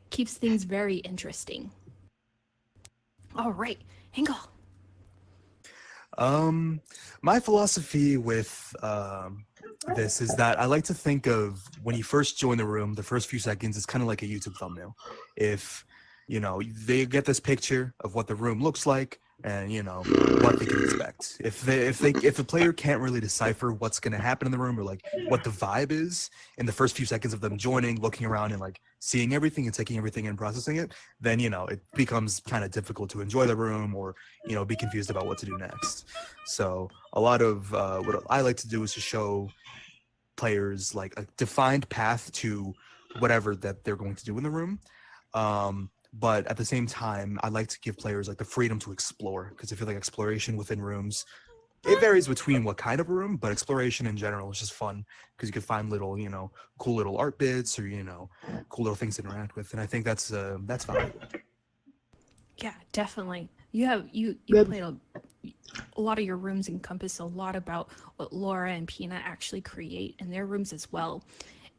keeps things very interesting. All right, Engel. My philosophy with this is that I like to think of when you first join the room, the first few seconds is kind of like a YouTube thumbnail. If they get this picture of what the room looks like and what they can expect. If the player can't really decipher what's going to happen in the room or like what the vibe is in the first few seconds of them joining, looking around and like seeing everything and taking everything in and processing it, then it becomes kind of difficult to enjoy the room or be confused about what to do next. So a lot of what I like to do is to show players like a defined path to whatever that they're going to do in the room. but at the same time, I like to give players like the freedom to explore, because I feel like exploration within rooms, it varies between what kind of room, but exploration in general is just fun because you can find little, cool little art bits, or cool little things to interact with, and I think that's valuable. Yeah, definitely. You Good. played a lot of your rooms encompass a lot about what Laura and Pina actually create in their rooms as well.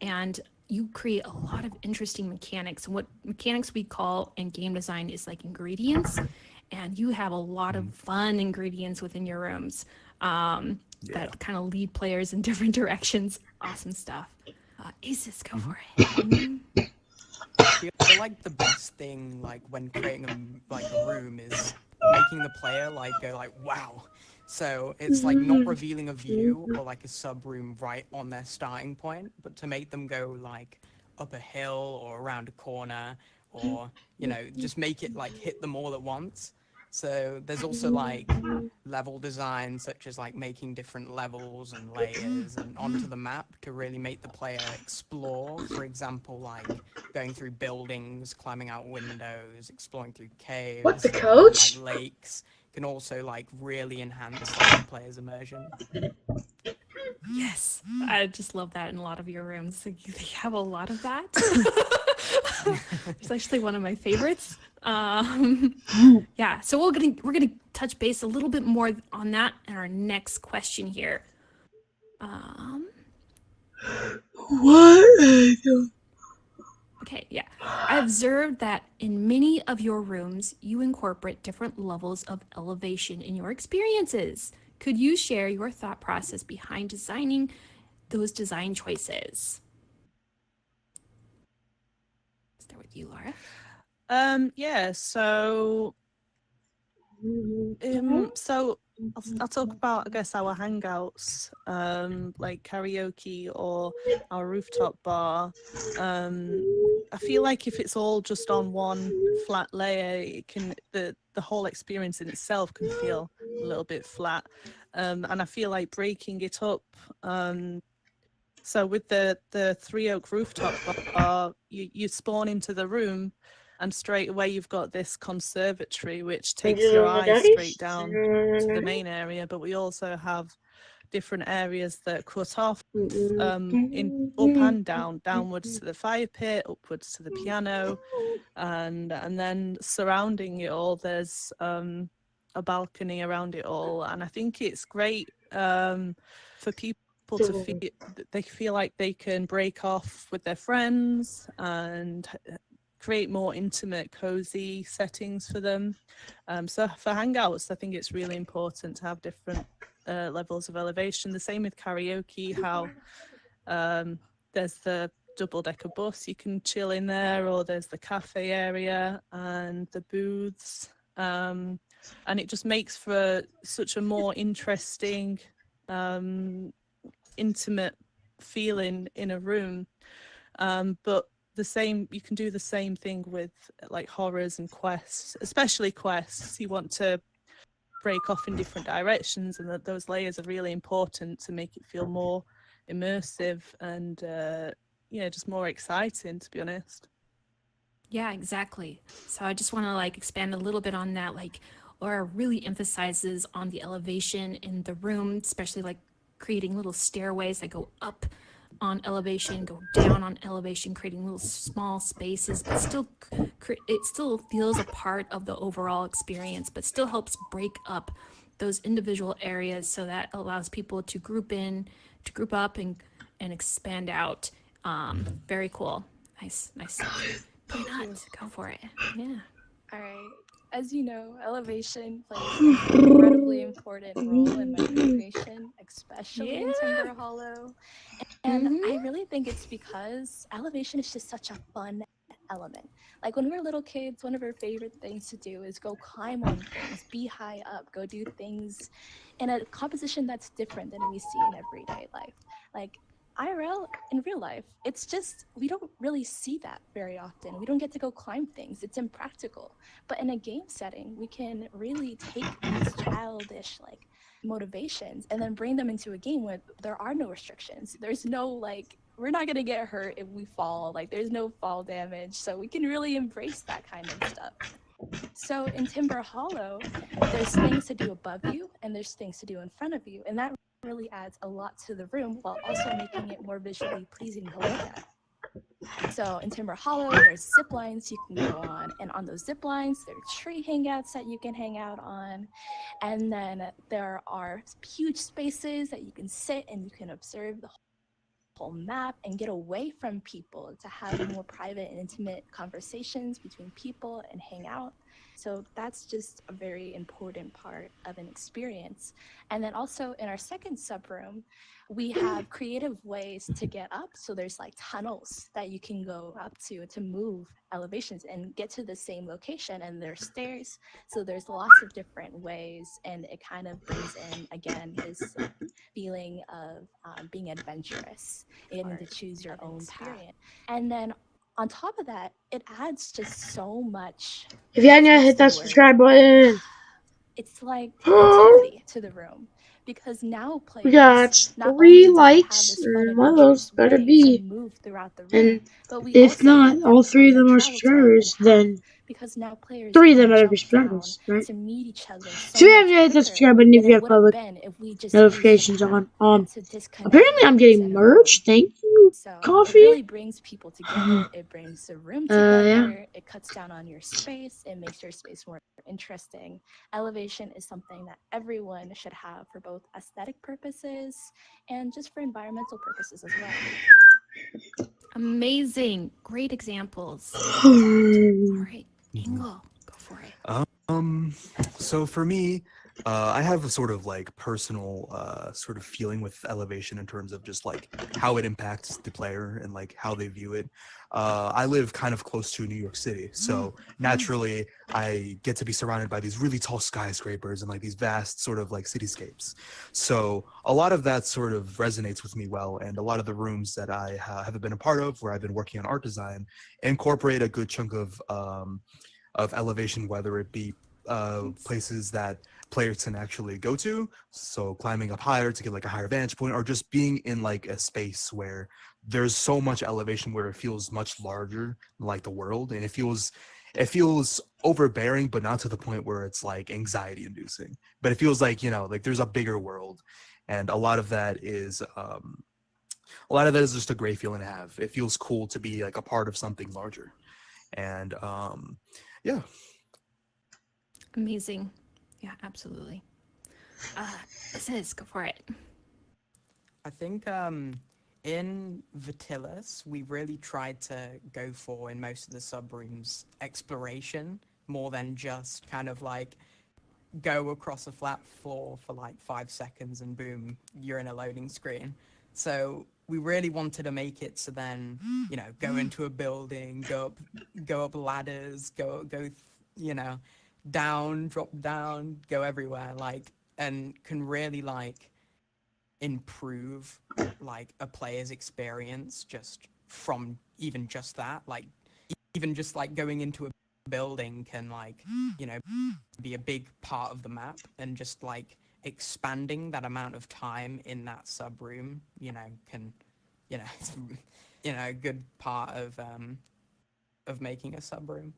And you create a lot of interesting mechanics. And what mechanics we call in game design is like ingredients. And you have a lot of fun ingredients within your rooms that kind of lead players in different directions. Awesome stuff. Aces, go for it. I feel like the best thing, like when creating a room, is making the player like go like wow. So it's like not revealing a view or like a sub room right on their starting point, but to make them go like up a hill or around a corner, or just make it like hit them all at once. So there's also like level design, such as like making different levels and layers and onto the map to really make the player explore. For example, like going through buildings, climbing out windows, exploring through caves, What, the coach? like lakes, can also like really enhance like, the player's immersion. Yes, I just love that in a lot of your rooms. They have a lot of that. It's actually one of my favorites. Yeah, so we're gonna touch base a little bit more on that in our next question here. What? Okay, yeah. I observed that in many of your rooms, you incorporate different levels of elevation in your experiences. Could you share your thought process behind designing those design choices? Start with you, Laura. Yeah, so I'll talk about, I guess, our hangouts, like karaoke or our rooftop bar. I feel like if it's all just on one flat layer, it can the whole experience in itself can feel a little bit flat. And I feel like breaking it up. So with the Three Oak rooftop bar, you spawn into the room, and straight away you've got this conservatory which takes your eyes straight down to the main area, but we also have different areas that cut off in up and down, downwards to the fire pit, upwards to the piano, and then surrounding it all there's a balcony around it all. And I think it's great for people to feel like they can break off with their friends and create more intimate, cozy settings for them. So for hangouts, I think it's really important to have different levels of elevation. The same with karaoke, how there's the double-decker bus you can chill in there, or there's the cafe area and the booths, and it just makes for such a more interesting, intimate feeling in a room. But you can do the same thing with like horrors and quests, especially quests. You want to break off in different directions, and that those layers are really important to make it feel more immersive and just more exciting, to be honest. Yeah, exactly. So I just want to like expand a little bit on that. Like Laura really emphasizes on the elevation in the room, especially like creating little stairways that go up on elevation, go down on elevation, creating little small spaces, but still it still feels a part of the overall experience, but still helps break up those individual areas so that allows people to group up and expand out. Very cool. Nice Peanut, go for it. Yeah. All right. As you know, elevation plays an incredibly important role in my creation, especially in Timber Hollow. And I really think it's because elevation is just such a fun element. Like when we were little kids, one of our favorite things to do is go climb on things, be high up, go do things in a composition that's different than we see in everyday life. Like IRL, in real life, it's just, we don't really see that very often. We don't get to go climb things. It's impractical. But in a game setting, we can really take these childish motivations and then bring them into a game where there are no restrictions. There's no we're not gonna get hurt if we fall. Like there's no fall damage, so we can really embrace that kind of stuff. So in Timber Hollow, there's things to do above you and there's things to do in front of you, and that really adds a lot to the room while also making it more visually pleasing to look at. So in Timber Hollow, there's zip lines you can go on, and on those zip lines, there are tree hangouts that you can hang out on, and then there are huge spaces that you can sit and you can observe the whole map and get away from people to have more private and intimate conversations between people and hang out. So that's just a very important part of an experience. And then also in our second subroom, we have creative ways to get up. So there's like tunnels that you can go up to move elevations and get to the same location, and there's stairs. So there's lots of different ways, and it kind of brings in, again, this feeling of being adventurous and to choose your own path. And then on top of that, it adds just so much. If you hadn't yet, hit that subscribe button. It's like creativity to the room, because now We got players not 3 only do they have likes, this fun and one of those adventurous better way be. to move throughout the room, And but we if also not, get that all 3 of fun them are travel time subscribers, and then because now players 3 of them can better be jump down subscribers, right? to meet each other So if you much haven't yet, hit that quicker subscribe button if than you it have would have public been if we just notifications used the on. map to disconnect Apparently I'm getting in a room. merch. Thank you, So it Coffee. really brings people together. It brings the room together. Yeah. It cuts down on your space. It makes your space more interesting. Elevation is something that everyone should have for both aesthetic purposes and just for environmental purposes as well. Amazing. Great examples. All right, Ingo, go for it. So for me, I have a sort of like personal sort of feeling with elevation in terms of just like how it impacts the player and like how they view it. I live kind of close to New York City, so naturally I get to be surrounded by these really tall skyscrapers and like these vast sort of like cityscapes. So a lot of that sort of resonates with me well, and a lot of the rooms that I have been a part of where I've been working on art design incorporate a good chunk of elevation, whether it be places that players can actually go to, so climbing up higher to get like a higher vantage point, or just being in like a space where there's so much elevation where it feels much larger than like the world, and it feels overbearing, but not to the point where it's like anxiety inducing, but it feels like, you know, like there's a bigger world. And a lot of that is just a great feeling to have. It feels cool to be like a part of something larger. And yeah. Amazing. Yeah, absolutely. Sis, go for it. I think in Vitilis, we really tried to go for, in most of the subrooms, exploration more than just kind of like go across a flat floor for like 5 seconds and boom, you're in a loading screen. So we really wanted to make it so then, you know, go into a building, go up ladders, go, you know, down, drop down, go everywhere, like, and can really like improve like a player's experience just from even just that. Like even just like going into a building can like, you know, be a big part of the map, and just like expanding that amount of time in that sub room, you know, can, you know, it's, you know, a good part of making a sub room.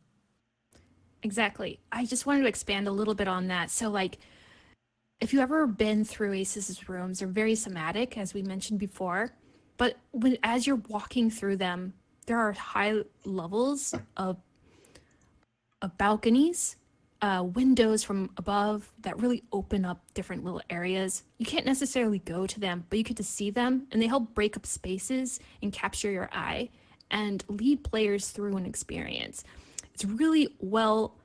Exactly. I just wanted to expand a little bit on that. So like, if you ever been through Aces's rooms, they're very somatic, as we mentioned before, but as you're walking through them, there are high levels of balconies, windows from above that really open up different little areas. You can't necessarily go to them, but you get to see them, and they help break up spaces and capture your eye and lead players through an experience. It's really well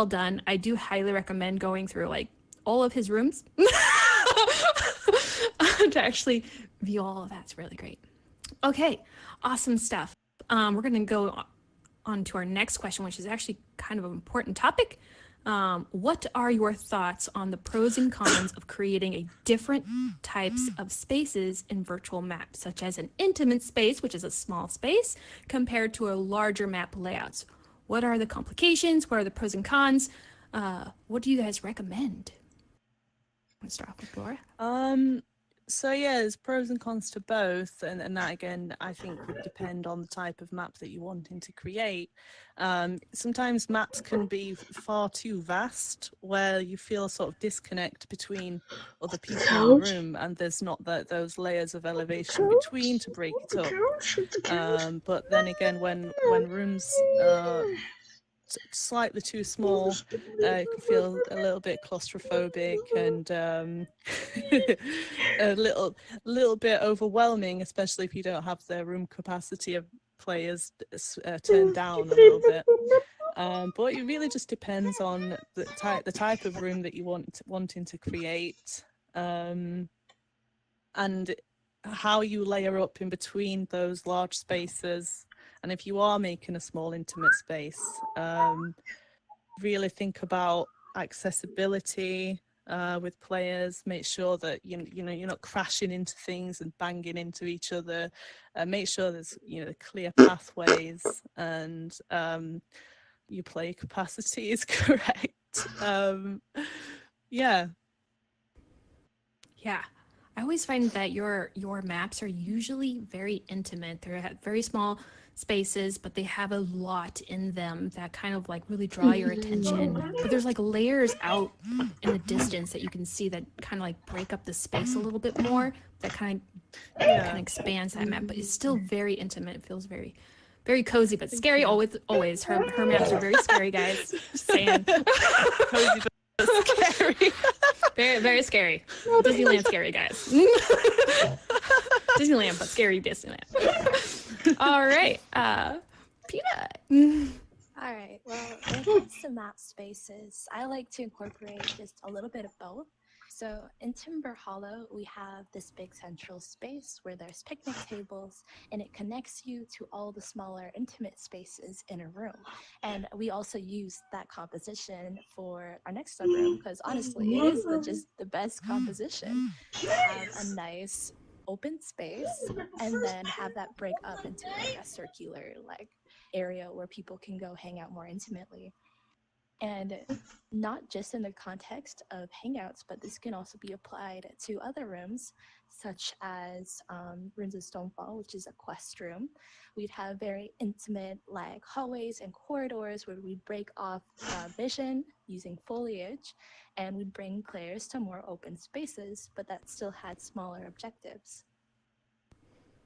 done. I do highly recommend going through like all of his rooms to actually view all of that. It's really great. Okay, awesome stuff. We're going to go on to our next question, which is actually kind of an important topic. What are your thoughts on the pros and cons of creating a different types of spaces in virtual maps, such as an intimate space, which is a small space, compared to a larger map layouts? What are the complications? What are the pros and cons? What do you guys recommend? Let's start off with Laura. So yeah, there's pros and cons to both, and that again I think would depend on the type of map that you're wanting to create. Sometimes maps can be far too vast, where you feel a sort of disconnect between other people in the Couch. room, and there's not those layers of elevation between to break it up. But then again, when rooms are slightly too small, it can feel a little bit claustrophobic and a little bit overwhelming, especially if you don't have the room capacity of players turned down a little bit. But it really just depends on the type of room that you wanting to create, and how you layer up in between those large spaces. And if you are making a small intimate space, really think about accessibility with players. Make sure that you know you're not crashing into things and banging into each other. Make sure there's clear pathways, and your play capacity is correct. Yeah. Yeah. I always find that your maps are usually very intimate. They're very small spaces, but they have a lot in them that kind of like really draw your attention. But there's like layers out in the distance that you can see that kind of like break up the space a little bit more. That kind of expands that map, but it's still very intimate. It feels very, very cozy, but scary. Always. Her maps are very scary, guys. Just saying. Cozy but scary. Very, very scary. Disneyland scary, guys. Disneyland, but scary Disneyland. All right. Peanut. All right. Well, when it comes to map spaces, I like to incorporate just a little bit of both. So in Timber Hollow, we have this big central space where there's picnic tables, and it connects you to all the smaller intimate spaces in a room. And we also use that composition for our next subroom because honestly, it is just the best composition to have a nice open space and then have that break up into like a circular like area where people can go hang out more intimately. And not just in the context of hangouts, but this can also be applied to other rooms, such as Ruins of Stonefall, which is a quest room. We'd have very intimate like hallways and corridors where we'd break off vision using foliage, and we'd bring players to more open spaces, but that still had smaller objectives.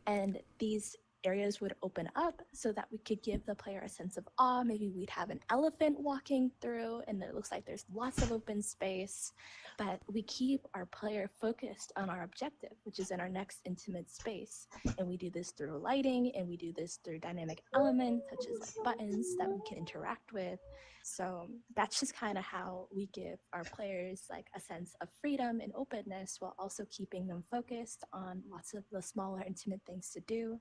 And these areas would open up so that we could give the player a sense of awe. Maybe we'd have an elephant walking through and it looks like there's lots of open space, but we keep our player focused on our objective, which is in our next intimate space. And we do this through lighting, and we do this through dynamic elements such as like buttons that we can interact with. So that's just kind of how we give our players like a sense of freedom and openness while also keeping them focused on lots of the smaller intimate things to do.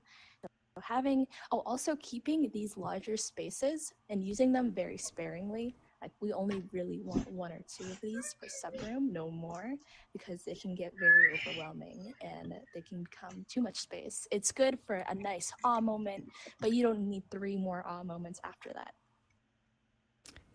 Also keeping these larger spaces and using them very sparingly. Like we only really want one or two of these per subroom, no more, because they can get very overwhelming and they can become too much space. It's good for a nice awe moment, but you don't need 3 more awe moments after that.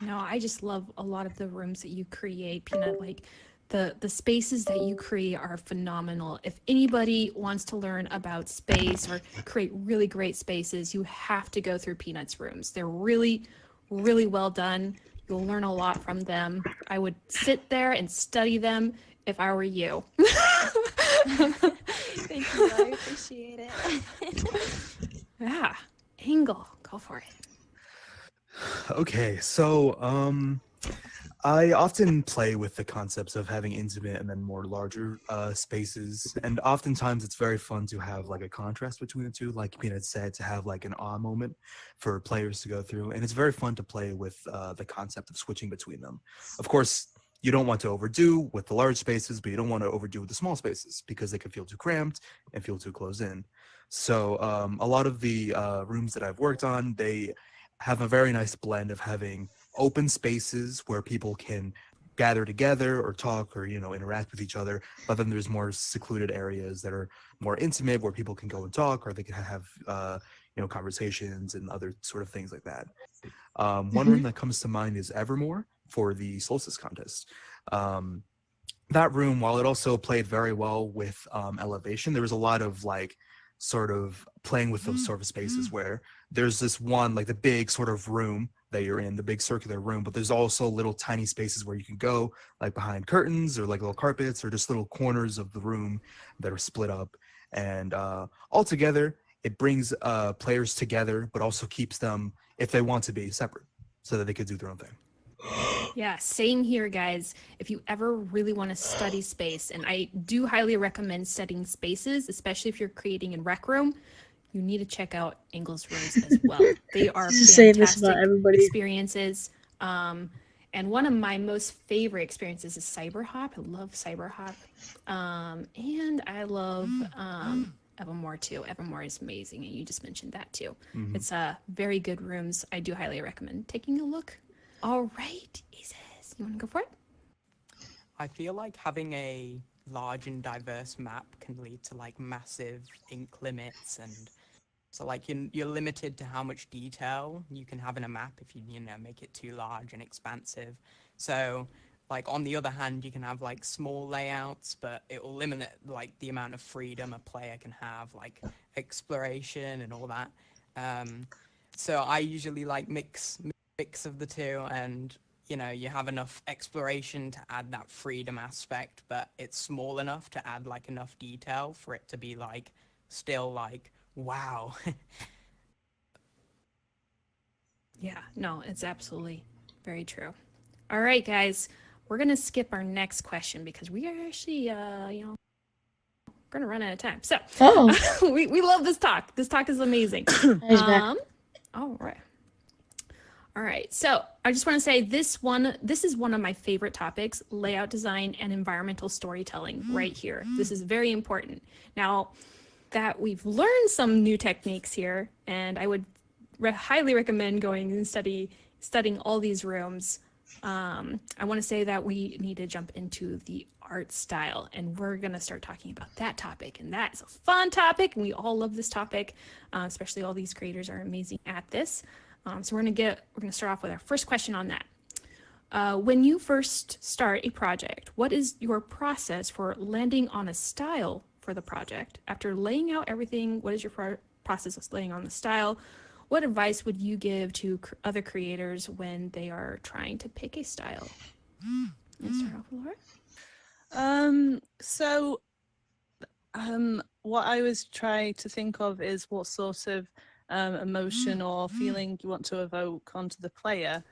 No, I just love a lot of the rooms that you create, Peanut. Like the spaces that you create are phenomenal. If anybody wants to learn about space or create really great spaces, you have to go through Peanut's rooms. They're really, really well done. You'll learn a lot from them. I would sit there and study them if I were you. Thank you, I appreciate it. Yeah, Angle, go for it. Okay, so I often play with the concepts of having intimate and then more larger spaces, and oftentimes it's very fun to have like a contrast between the two, like Peanut said, to have like an awe moment for players to go through, and it's very fun to play with the concept of switching between them. Of course, you don't want to overdo with the large spaces, but you don't want to overdo with the small spaces because they can feel too cramped and feel too closed in. So a lot of the rooms that I've worked on, they have a very nice blend of having open spaces where people can gather together or talk or interact with each other, but then there's more secluded areas that are more intimate where people can go and talk, or they can have conversations and other sort of things like that. One room that comes to mind is Evermore for the Solstice contest. that room, while it also played very well with elevation, there was a lot of like sort of playing with those sort of spaces where there's this one like the big sort of room that you're in, the big circular room, but there's also little tiny spaces where you can go like behind curtains or like little carpets or just little corners of the room that are split up. And all together, it brings players together, but also keeps them, if they want to be, separate so that they could do their own thing. Yeah, same here, guys. If you ever really want to study space, and I do highly recommend studying spaces, especially if you're creating in Rec Room, you need to check out Engel's rooms as well. They are Saying this about fantastic everybody. experiences. And one of my most favorite experiences is Cyberhop. I love Cyberhop. And I love Evermore too. Evermore is amazing, and you just mentioned that too. It's very good rooms. I do highly recommend taking a look. All right, Isis, you want to go for it? I feel like having a large and diverse map can lead to like massive ink limits, and so like you're limited to how much detail you can have in a map if you know make it too large and expansive. So like on the other hand, you can have like small layouts, but it will limit like the amount of freedom a player can have, like exploration and all that. So I usually like mix of the two, and you know you have enough exploration to add that freedom aspect, but it's small enough to add like enough detail for it to be like still like wow. Yeah, no, it's absolutely very true. All right, guys, we're gonna skip our next question because we are actually, we're gonna run out of time. So, we love this talk. This talk is amazing. All right. All right, so I just want to say this is one of my favorite topics, layout design and environmental storytelling right here. This is very important. Now that we've learned some new techniques here, and I would highly recommend going and studying all these rooms, I want to say that we need to jump into the art style, and we're going to start talking about that topic, and that is a fun topic, and we all love this topic, especially all these creators are amazing at this. So we're gonna start off with our first question on that. When you first start a project, what is your process for landing on a style for the project? After laying out everything, what is your process of laying on the style? What advice would you give to other creators when they are trying to pick a style? Let's start off with Laura. What I was trying to think of is what sort of emotion or feeling you want to evoke onto the player.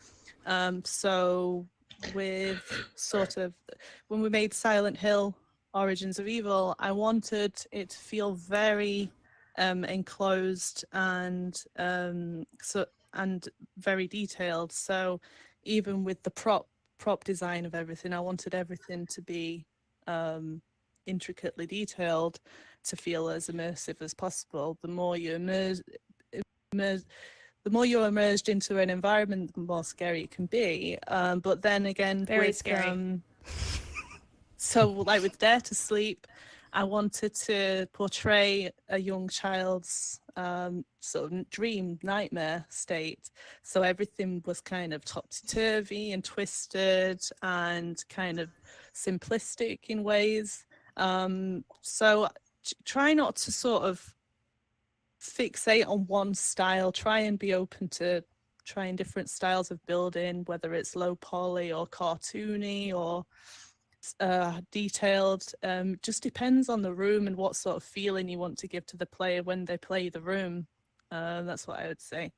So with sort of when we made Silent Hill Origins of Evil, I wanted it to feel very enclosed and very detailed. So even with the prop design of everything, I wanted everything to be intricately detailed to feel as immersive as possible. The more you're immersed into an environment, the more scary it can be. But then again, very scary. So like with Dare to Sleep, I wanted to portray a young child's sort of dream nightmare state. So everything was kind of topsy-turvy and twisted and kind of simplistic in ways. So try not to sort of fixate on one style. Try and be open to trying different styles of building, whether it's low poly or cartoony or detailed. Just depends on the room and what sort of feeling you want to give to the player when they play the room. That's what I would say.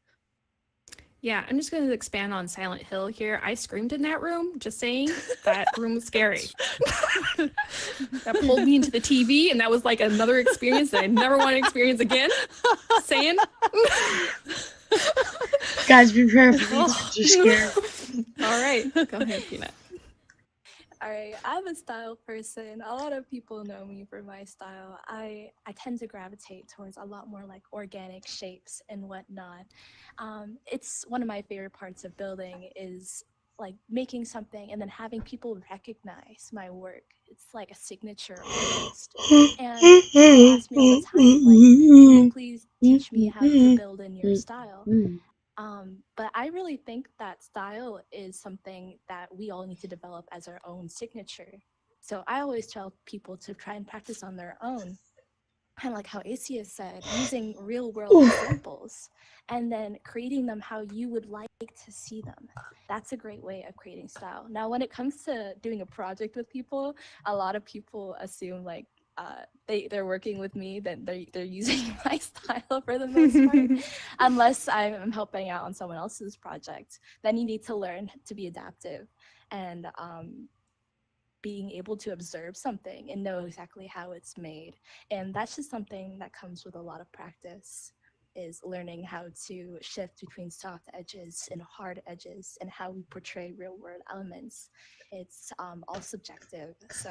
Yeah, I'm just going to expand on Silent Hill here. I screamed in that room, just saying. That room was scary. That pulled me into the TV, and that was like another experience that I never want to experience again. Saying. Guys, be prepared for these to scare. All right, go ahead, Peanut. All right, I'm a style person. A lot of people know me for my style. I tend to gravitate towards a lot more like organic shapes and whatnot. It's one of my favorite parts of building is like making something and then having people recognize my work. It's like a signature almost. And people ask me all the time, like, can you please teach me how to build in your style? But I really think that style is something that we all need to develop as our own signature. So I always tell people to try and practice on their own, kind of like how Asia said, using real world examples and then creating them how you would like to see them. That's a great way of creating style. Now, when it comes to doing a project with people, a lot of people assume like they're working with me, then they're using my style for the most part. Unless I'm helping out on someone else's project, then you need to learn to be adaptive and being able to observe something and know exactly how it's made. And that's just something that comes with a lot of practice, is learning how to shift between soft edges and hard edges and how we portray real world elements. It's all subjective. So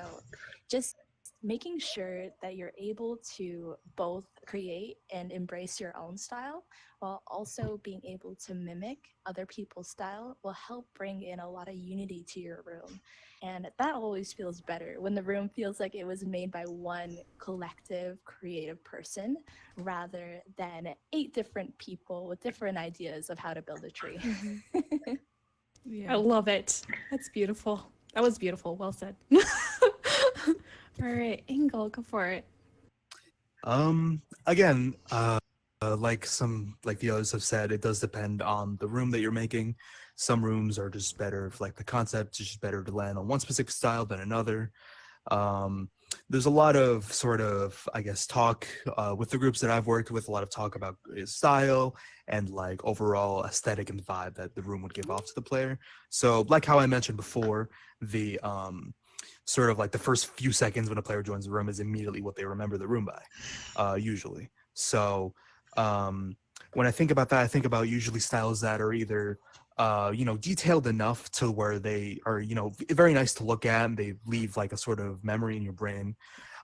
just making sure that you're able to both create and embrace your own style while also being able to mimic other people's style will help bring in a lot of unity to your room. And that always feels better when the room feels like it was made by one collective creative person rather than 8 different people with different ideas of how to build a tree. I love it. That's beautiful. That was beautiful. Well said. All right, Engel, go for it. Again, like the others have said, it does depend on the room that you're making. Some rooms are just better, like the concept is just better to land on one specific style than another. There's a lot of sort of, I guess, talk with the groups that I've worked with, a lot of talk about style and like overall aesthetic and vibe that the room would give off to the player. So like how I mentioned before, the sort of like the first few seconds when a player joins the room is immediately what they remember the room by, usually. So when I think about that, I think about usually styles that are either detailed enough to where they are, very nice to look at and they leave like a sort of memory in your brain.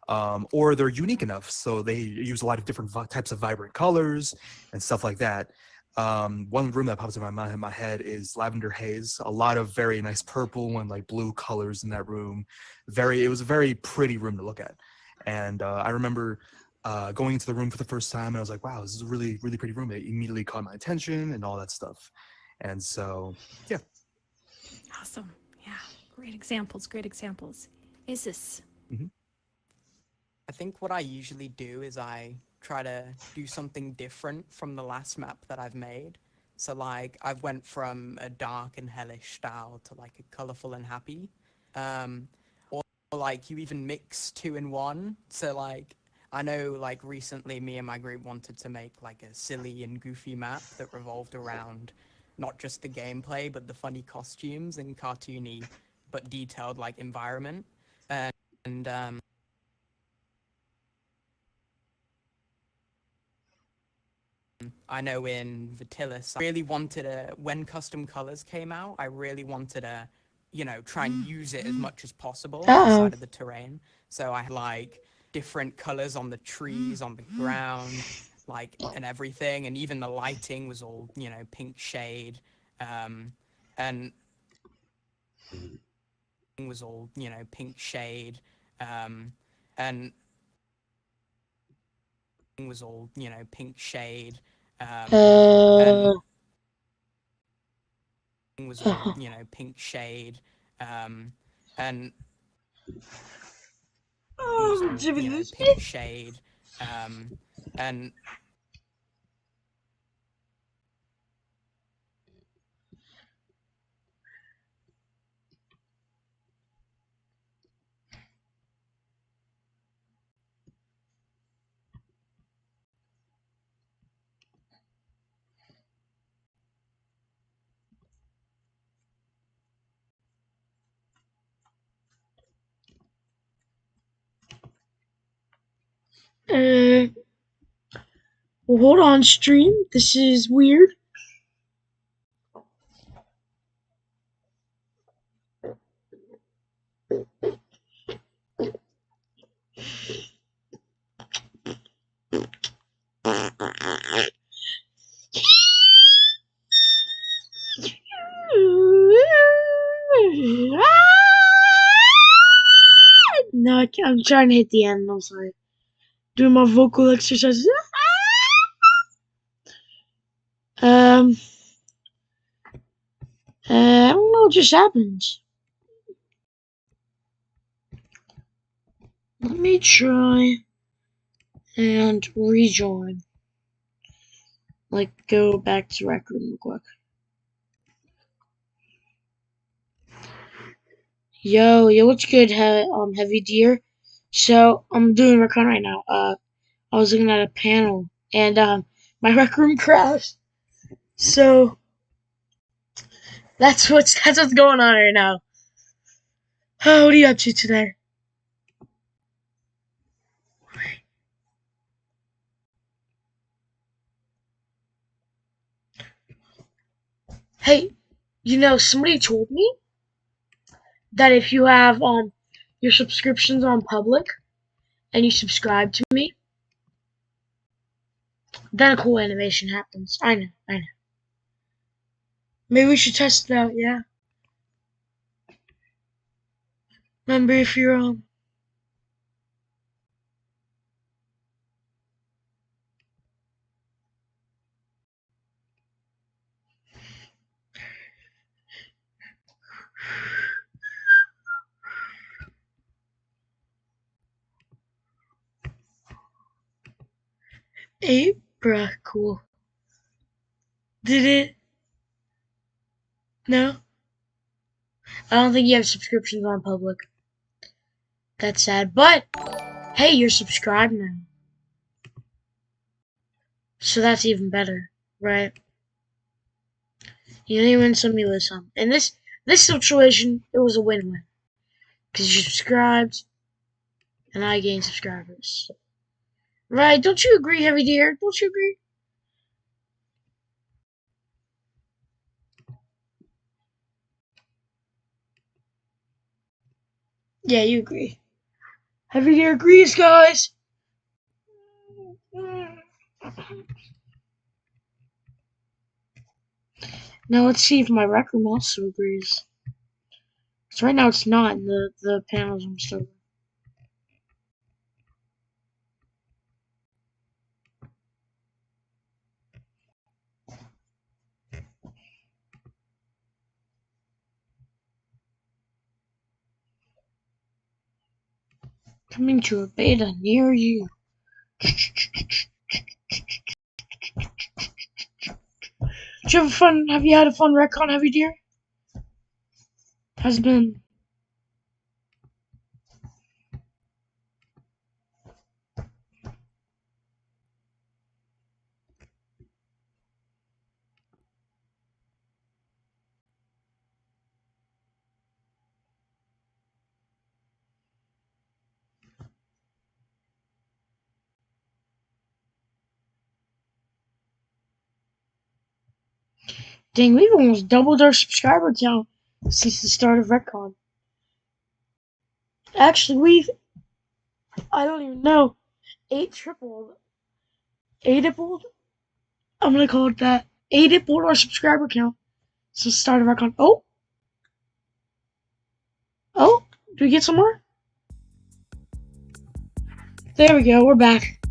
Or they're unique enough, so they use a lot of different types of vibrant colors and stuff like that. One room that pops in my head is Lavender Haze. A lot of very nice purple and like blue colors in that room. It was a very pretty room to look at. And I remember going into the room for the first time, and I was like, wow, this is a really, really pretty room. It immediately caught my attention and all that stuff. And so, yeah. Awesome. Yeah. Great examples. Great examples. Isis. I think what I usually do is I try to do something different from the last map that I've made. So like I've went from a dark and hellish style to like a colorful and happy. Or like you even mix 2 in 1. So like I know like recently me and my group wanted to make like a silly and goofy map that revolved around not just the gameplay but the funny costumes and cartoony but detailed like environment. And I know in Vitilis, I really wanted when custom colors came out, I really wanted to, try and use it as much as possible inside of the terrain. So I had like different colors on the trees, on the ground, like, and everything. And even the lighting was all, pink shade. And was all, pink shade. And was all, pink shade. And was all, pink shade. And was all, pink shade. And Well, hold on, stream. This is weird. No, I can't. I'm trying to hit the end. I'm sorry. Doing my vocal exercises. Um, I don't know what just happened. Let me try and rejoin. Like, go back to Rec Room real quick. Yo, what's good, Heavy Deer? So, I'm doing RecCon right now. I was looking at a panel, and, my Rec Room crashed. So, that's what's going on right now. Oh, what are you up to today? Hey, somebody told me that if you have your subscriptions on public and you subscribe to me, then a cool animation happens. I know. Maybe we should test it out, yeah. Remember if you're eight, bruh, cool. Did it? No? I don't think you have subscriptions on public. That's sad. But hey, you're subscribed now. So that's even better, right? You didn't even send me this In this situation, it was a win-win. Because you subscribed and I gained subscribers. Right, don't you agree, Heavy Deer? Don't you agree? Yeah, you agree. Heavy Deer agrees, guys! Now let's see if my Rec Room also agrees. So right now it's not in the panels I'm still. Coming to a beta near you. Did you have you had a fun RecCon, Heavy Deer? Has been. Dang, we've almost doubled our subscriber count since the start of RecCon. Actually, I don't even know, 8-tripled. 8-ipled? I'm gonna call it that. 8-ipled our subscriber count since the start of RecCon. Oh, do we get some more? There we go, we're back.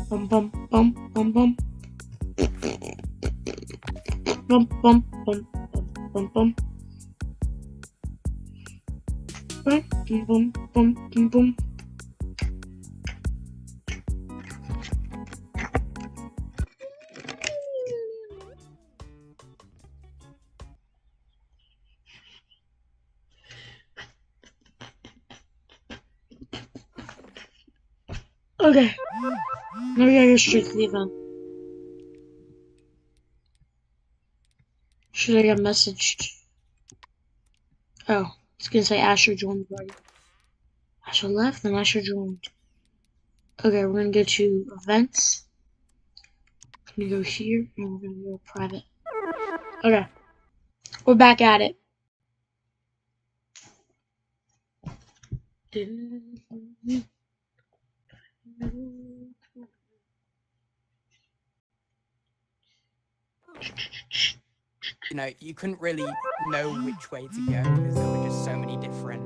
Bum bum bum bum bum. Bum bum bum bum bum bum. Bum bum bum bum bum. Okay, now we gotta go straight to the event. Should I get messaged? Oh, it's gonna say Asher joined the party. Asher left and Asher joined. Okay, we're gonna go to events. We're gonna go here and we're gonna go private. Okay, we're back at it. You know, you couldn't really know which way to go because there were just so many different,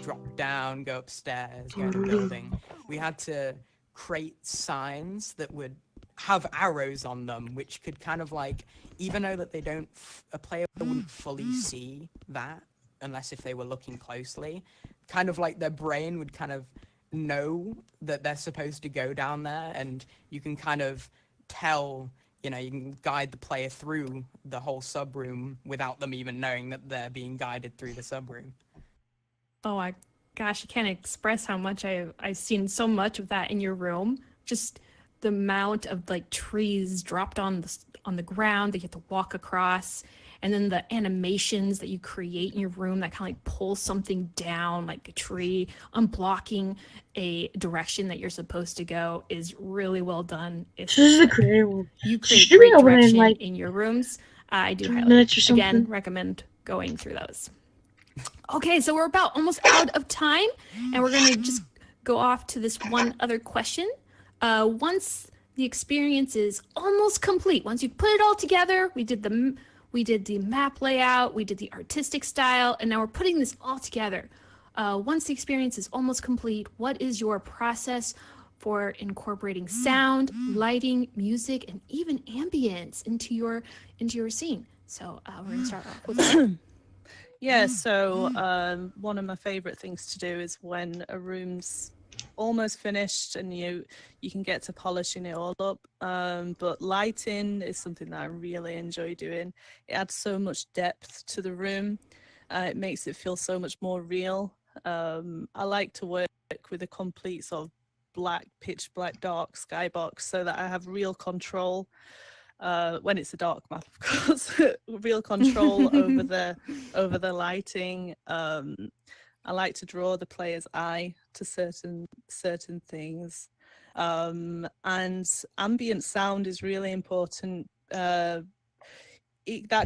drop down, go upstairs, go in the building. We had to create signs that would have arrows on them, which could kind of like, even though that they don't, a player wouldn't fully see that, unless if they were looking closely. Kind of like their brain would kind of know that they're supposed to go down there, and you can kind of tell, you know, you can guide the player through the whole sub room without them even knowing that they're being guided through the sub room. Oh, gosh, I can't express how much I've seen so much of that in your room. Just the amount of like trees dropped on the ground that you have to walk across, and then the animations that you create in your room that kind of like pull something down, like a tree, unblocking a direction that you're supposed to go, is really well done. This is the creator one. You So create should we great open it in, direction like, in your rooms. I do 20 highly, minutes or again, something? recommend going through those. Okay, so we're about almost out of time, and we're going to just go off to this one other question. Once the experience is almost complete, once you put it all together, we did the map layout, we did the artistic style, and now we're putting this all together. Once the experience is almost complete, what is your process for incorporating sound, lighting, music, and even ambience into your scene? So we're going to start off with that. Yeah, so one of my favorite things to do is when a room's almost finished and you can get to polishing it all up. But lighting is something that I really enjoy doing. It adds so much depth to the room. It makes it feel so much more real. I like to work with a complete sort of pitch black dark skybox so that I have real control. When it's a dark map, of course, real control over the lighting. I like to draw the player's eye to certain things, and ambient sound is really important. That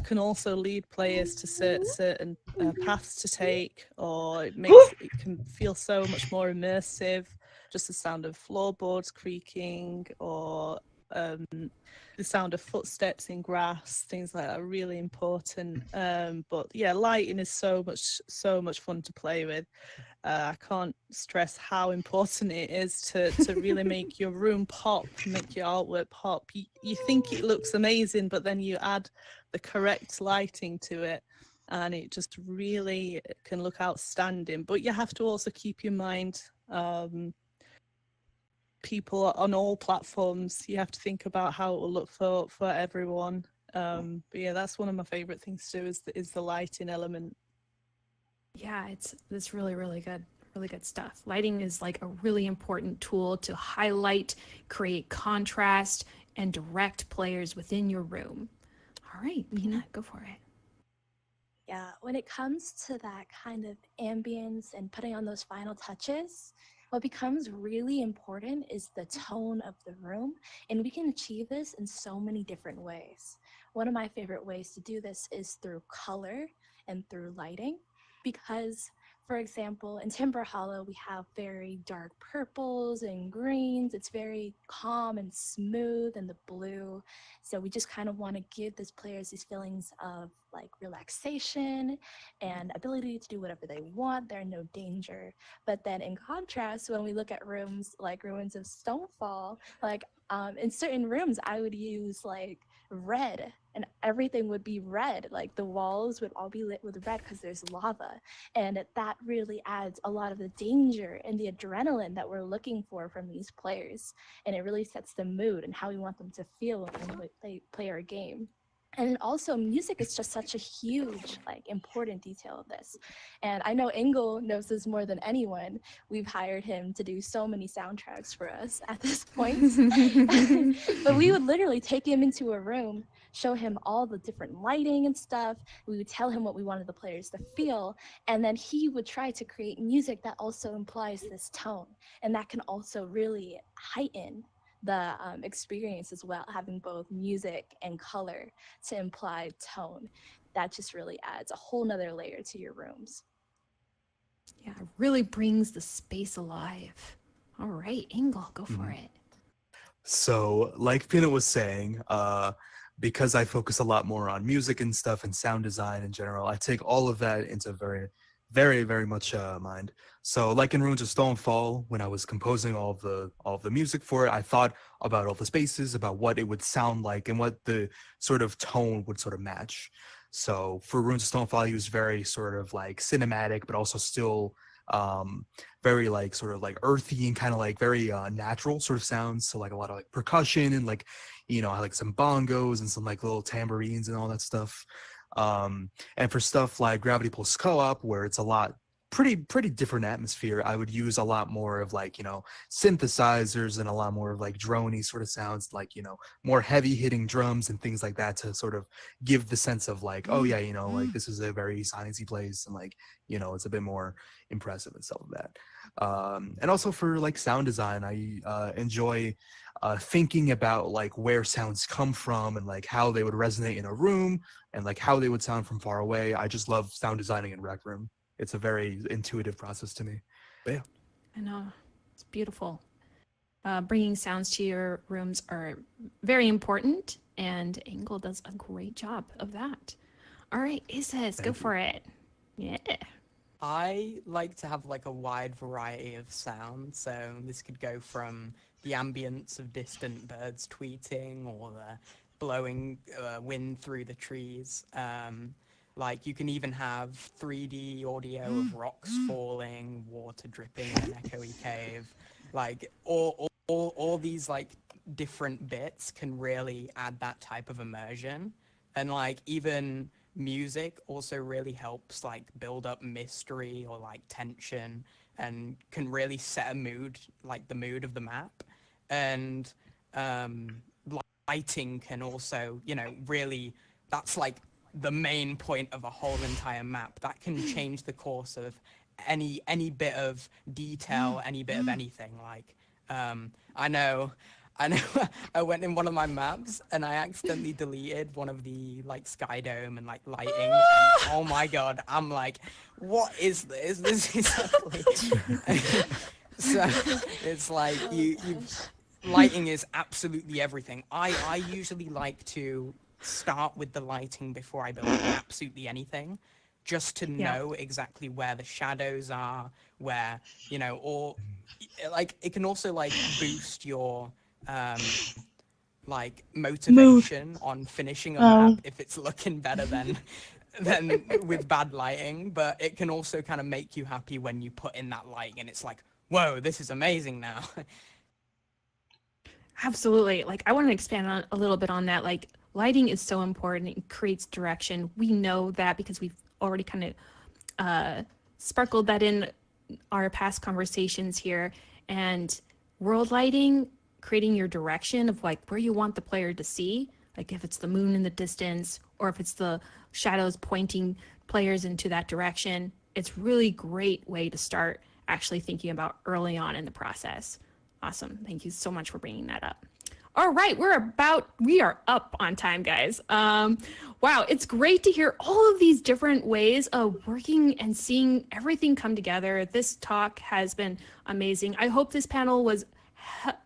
can also lead players to certain paths to take, or it can feel so much more immersive. Just the sound of floorboards creaking, or the sound of footsteps in grass, things like that are really important. But yeah, lighting is so much fun to play with. I can't stress how important it is to really make your room pop, make your artwork pop. You think it looks amazing, but then you add the correct lighting to it, and it just really can look outstanding. But you have to also keep in mind, people on all platforms, you have to think about how it will look for everyone. But yeah, that's one of my favorite things to do is the lighting element. Yeah, it's really good stuff. Lighting is like a really important tool to highlight, create contrast, and direct players within your room. All right, Mina, go for it. Yeah, when it comes to that kind of ambience and putting on those final touches, what becomes really important is the tone of the room, and we can achieve this in so many different ways. One of my favorite ways to do this is through color and through lighting, because, for example, in Timber Hollow, we have very dark purples and greens. It's very calm and smooth, and the blue. So we just kind of want to give these players these feelings of like relaxation and ability to do whatever they want. They're in no danger. But then in contrast, when we look at rooms like Ruins of Stonefall, like in certain rooms, I would use like red, and everything would be red. Like the walls would all be lit with red because there's lava, and that really adds a lot of the danger and the adrenaline that we're looking for from these players, and it really sets the mood and how we want them to feel when we play our game. And also, music is just such a huge, like, important detail of this. And I know Engel knows this more than anyone. We've hired him to do so many soundtracks for us at this point. But we would literally take him into a room, show him all the different lighting and stuff. We would tell him what we wanted the players to feel. And then he would try to create music that also implies this tone. And that can also really heighten the experience as well, having both music and color to imply tone. That just really adds a whole nother layer to your rooms. Yeah, it really brings the space alive. All right, Engel, go for it. So, like Pina was saying, because I focus a lot more on music and stuff and sound design in general, I take all of that into very, very much mind. So, like in Ruins of Stonefall, when I was composing all of the music for it, I thought about all the spaces, about what it would sound like, and what the sort of tone would sort of match. So for Ruins of Stonefall, he was very sort of like cinematic, but also still very like sort of like earthy and kind of like very natural sort of sounds. So like a lot of like percussion and like, you know, like some bongos and some like little tambourines and all that stuff. And for stuff like Gravity Pulse Co-op, where it's a lot pretty different atmosphere, I would use a lot more of like, you know, synthesizers and a lot more of like droney sort of sounds, like, you know, more heavy hitting drums and things like that to sort of give the sense of like, oh yeah, you know, like this is a very sciencey place and like, you know, it's a bit more impressive and stuff like that. And also for like sound design, I enjoy thinking about like where sounds come from and like how they would resonate in a room and like how they would sound from far away. I just love sound designing in Rec Room. It's a very intuitive process to me. But yeah. I know, it's beautiful. Bringing sounds to your rooms are very important, and Angle does a great job of that. All right, Aces, go for it. Yeah. I like to have like a wide variety of sounds, so this could go from the ambience of distant birds tweeting or the blowing wind through the trees. Like you can even have 3D audio of rocks falling, water dripping in an echoey cave. Like all these like different bits can really add that type of immersion. And like even music also really helps like build up mystery or like tension and can really set a mood, like the mood of the map. And lighting can also, you know, really, that's like the main point of a whole entire map that can change the course of any bit of detail, any bit of anything. Like I know I went in one of my maps and I accidentally deleted one of the like sky dome and like lighting, and oh my god, I'm like, what is this? This is ugly. So it's like you lighting is absolutely everything. I usually like to start with the lighting before I build absolutely anything, just to know exactly where the shadows are, where, you know, or like it can also like boost your like motivation on finishing a map if it's looking better than with bad lighting. But it can also kind of make you happy when you put in that light and it's like, whoa, this is amazing now. Absolutely. Like I want to expand on a little bit on that. Like lighting is so important. It creates direction. We know that because we've already kind of sparkled that in our past conversations here. And world lighting, creating your direction of like where you want the player to see, like if it's the moon in the distance or if it's the shadows pointing players into that direction, it's really great way to start actually thinking about early on in the process. Awesome. Thank you so much for bringing that up. All right, we are up on time, guys. Wow, it's great to hear all of these different ways of working and seeing everything come together. This talk has been amazing. I hope this panel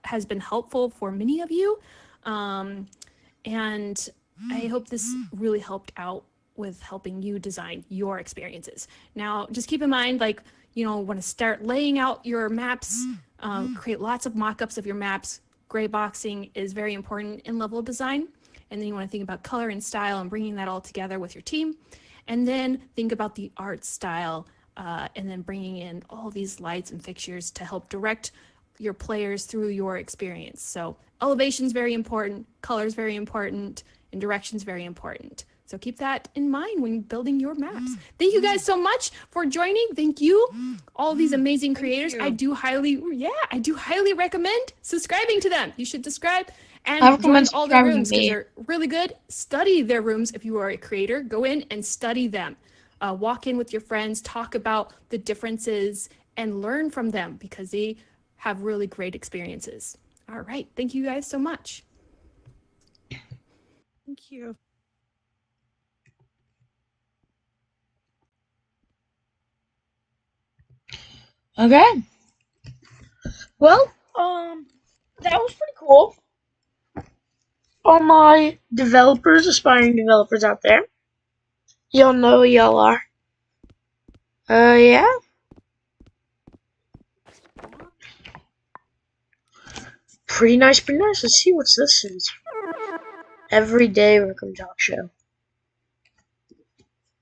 has been helpful for many of you. And I hope this really helped out with helping you design your experiences. Now, just keep in mind, like, you know, want to start laying out your maps, create lots of mock-ups of your maps. Gray boxing is very important in level design. And then you want to think about color and style and bringing that all together with your team. And then think about the art style and then bringing in all these lights and fixtures to help direct your players through your experience. So elevation is very important, color is very important, and direction is very important. So keep that in mind when building your maps. Thank you guys so much for joining. Thank you, all these amazing creators. I do highly recommend subscribing to them. You should subscribe and join all their rooms because they're really good. Study their rooms if you are a creator. Go in and study them. Walk in with your friends, talk about the differences, and learn from them because they have really great experiences. All right. Thank you guys so much. Thank you. Okay. Well, that was pretty cool. All my developers, aspiring developers out there, y'all know who y'all are. Yeah. Pretty nice, pretty nice. Let's see what's this is. Everyday RecCon Talk Show.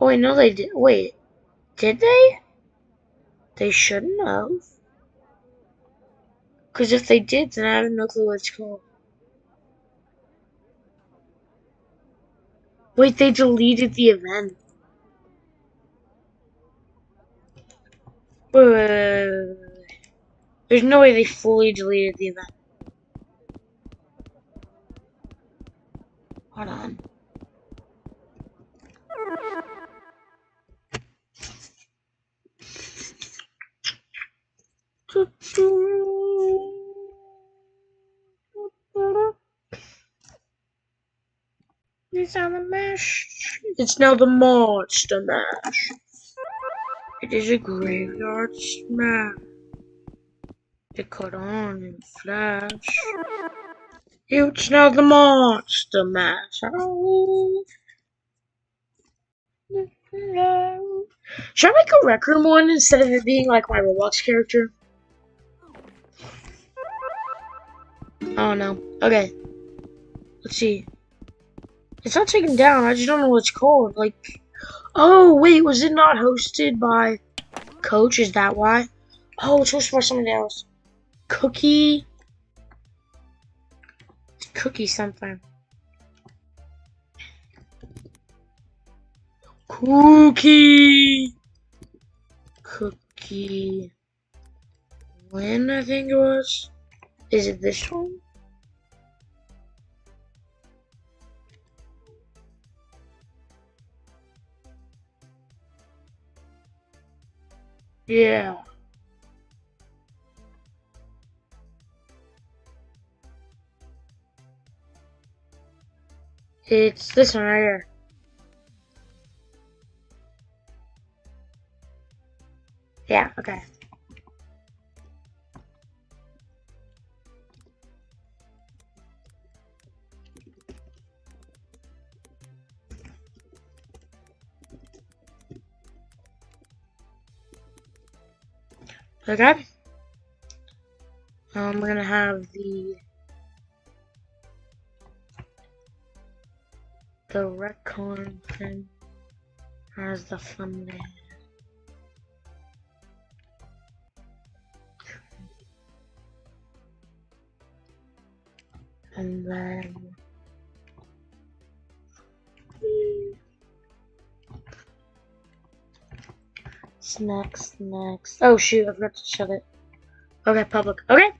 Oh, wait, no, they did. Wait, did they? They shouldn't have. Because if they did, then I have no clue what it's called. Wait, they deleted the event. Wait. There's no way they fully deleted the event. Hold on. It's now the mash. It's now the monster mash. It is a graveyard smash. To cut on and flash. It's now the monster mash. Oh. Should I make a Rec Room one instead of it being like my Roblox character? I don't know. Okay. Let's see. It's not taken down. I just don't know what it's called. Like, oh, wait. Was it not hosted by Coach? Is that why? Oh, it's hosted by somebody else. Cookie. It's Cookie something. Cookie. When I think it was. Is it this one? Yeah. It's this one right here. Yeah, okay. Okay. We're gonna have the RecCon thing as the thumbnail. And then next. Oh shoot, I forgot to shut it. Okay, public. Okay.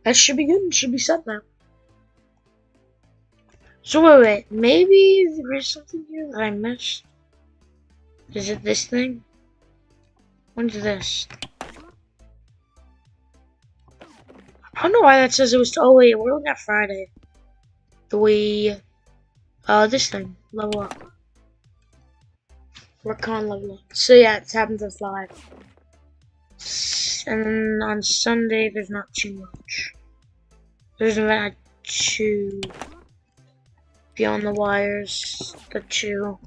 That should be good. It should be set now. So wait. Maybe there is something here that I missed. Is it this thing? When's this? I don't know why that says it was. Oh wait, we're looking at Friday. This thing. Level up. RecCon level up. So yeah, it happens as live. And on Sunday, there's not too much. There's an event at 2. Beyond the Wires, the 2.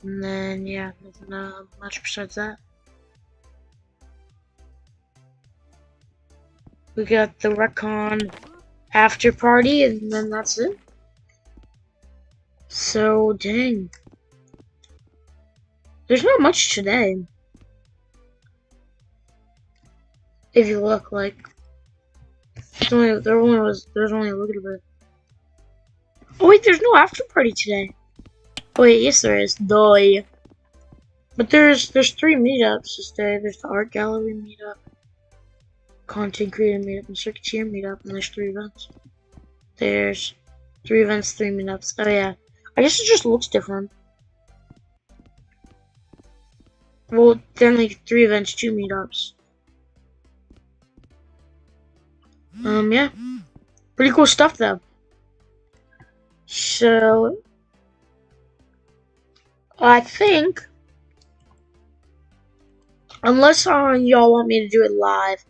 And then, yeah, nothing much besides that. We got the RecCon after party, and then that's it. So, dang. There's not much today. If you look, like, there's only a little bit. Oh wait, there's no after party today. Oh wait, yes there is. Doy. But there's 3 meetups this day. There's the art gallery meetup, content creator meetup, and circuiteer meetup, and there's 3 events. There's 3 events, 3 meetups. Oh yeah. I guess it just looks different. Well, then like 3 events, 2 meetups. Yeah. Pretty cool stuff though. So I think, unless y'all want me to do it live,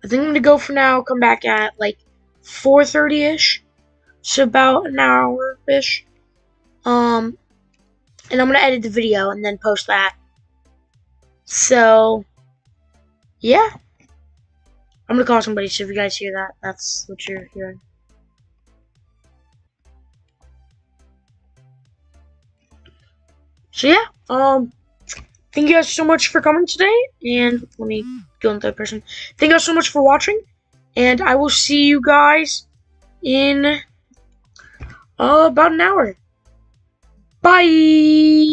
I think I'm gonna go for now. Come back at like 4:30ish, so about an hour-ish. And I'm gonna edit the video and then post that. So yeah, I'm gonna call somebody. So if you guys hear that, that's what you're hearing. So yeah, thank you guys so much for coming today, and let me go in third person. Thank you guys so much for watching, and I will see you guys in about an hour. Bye!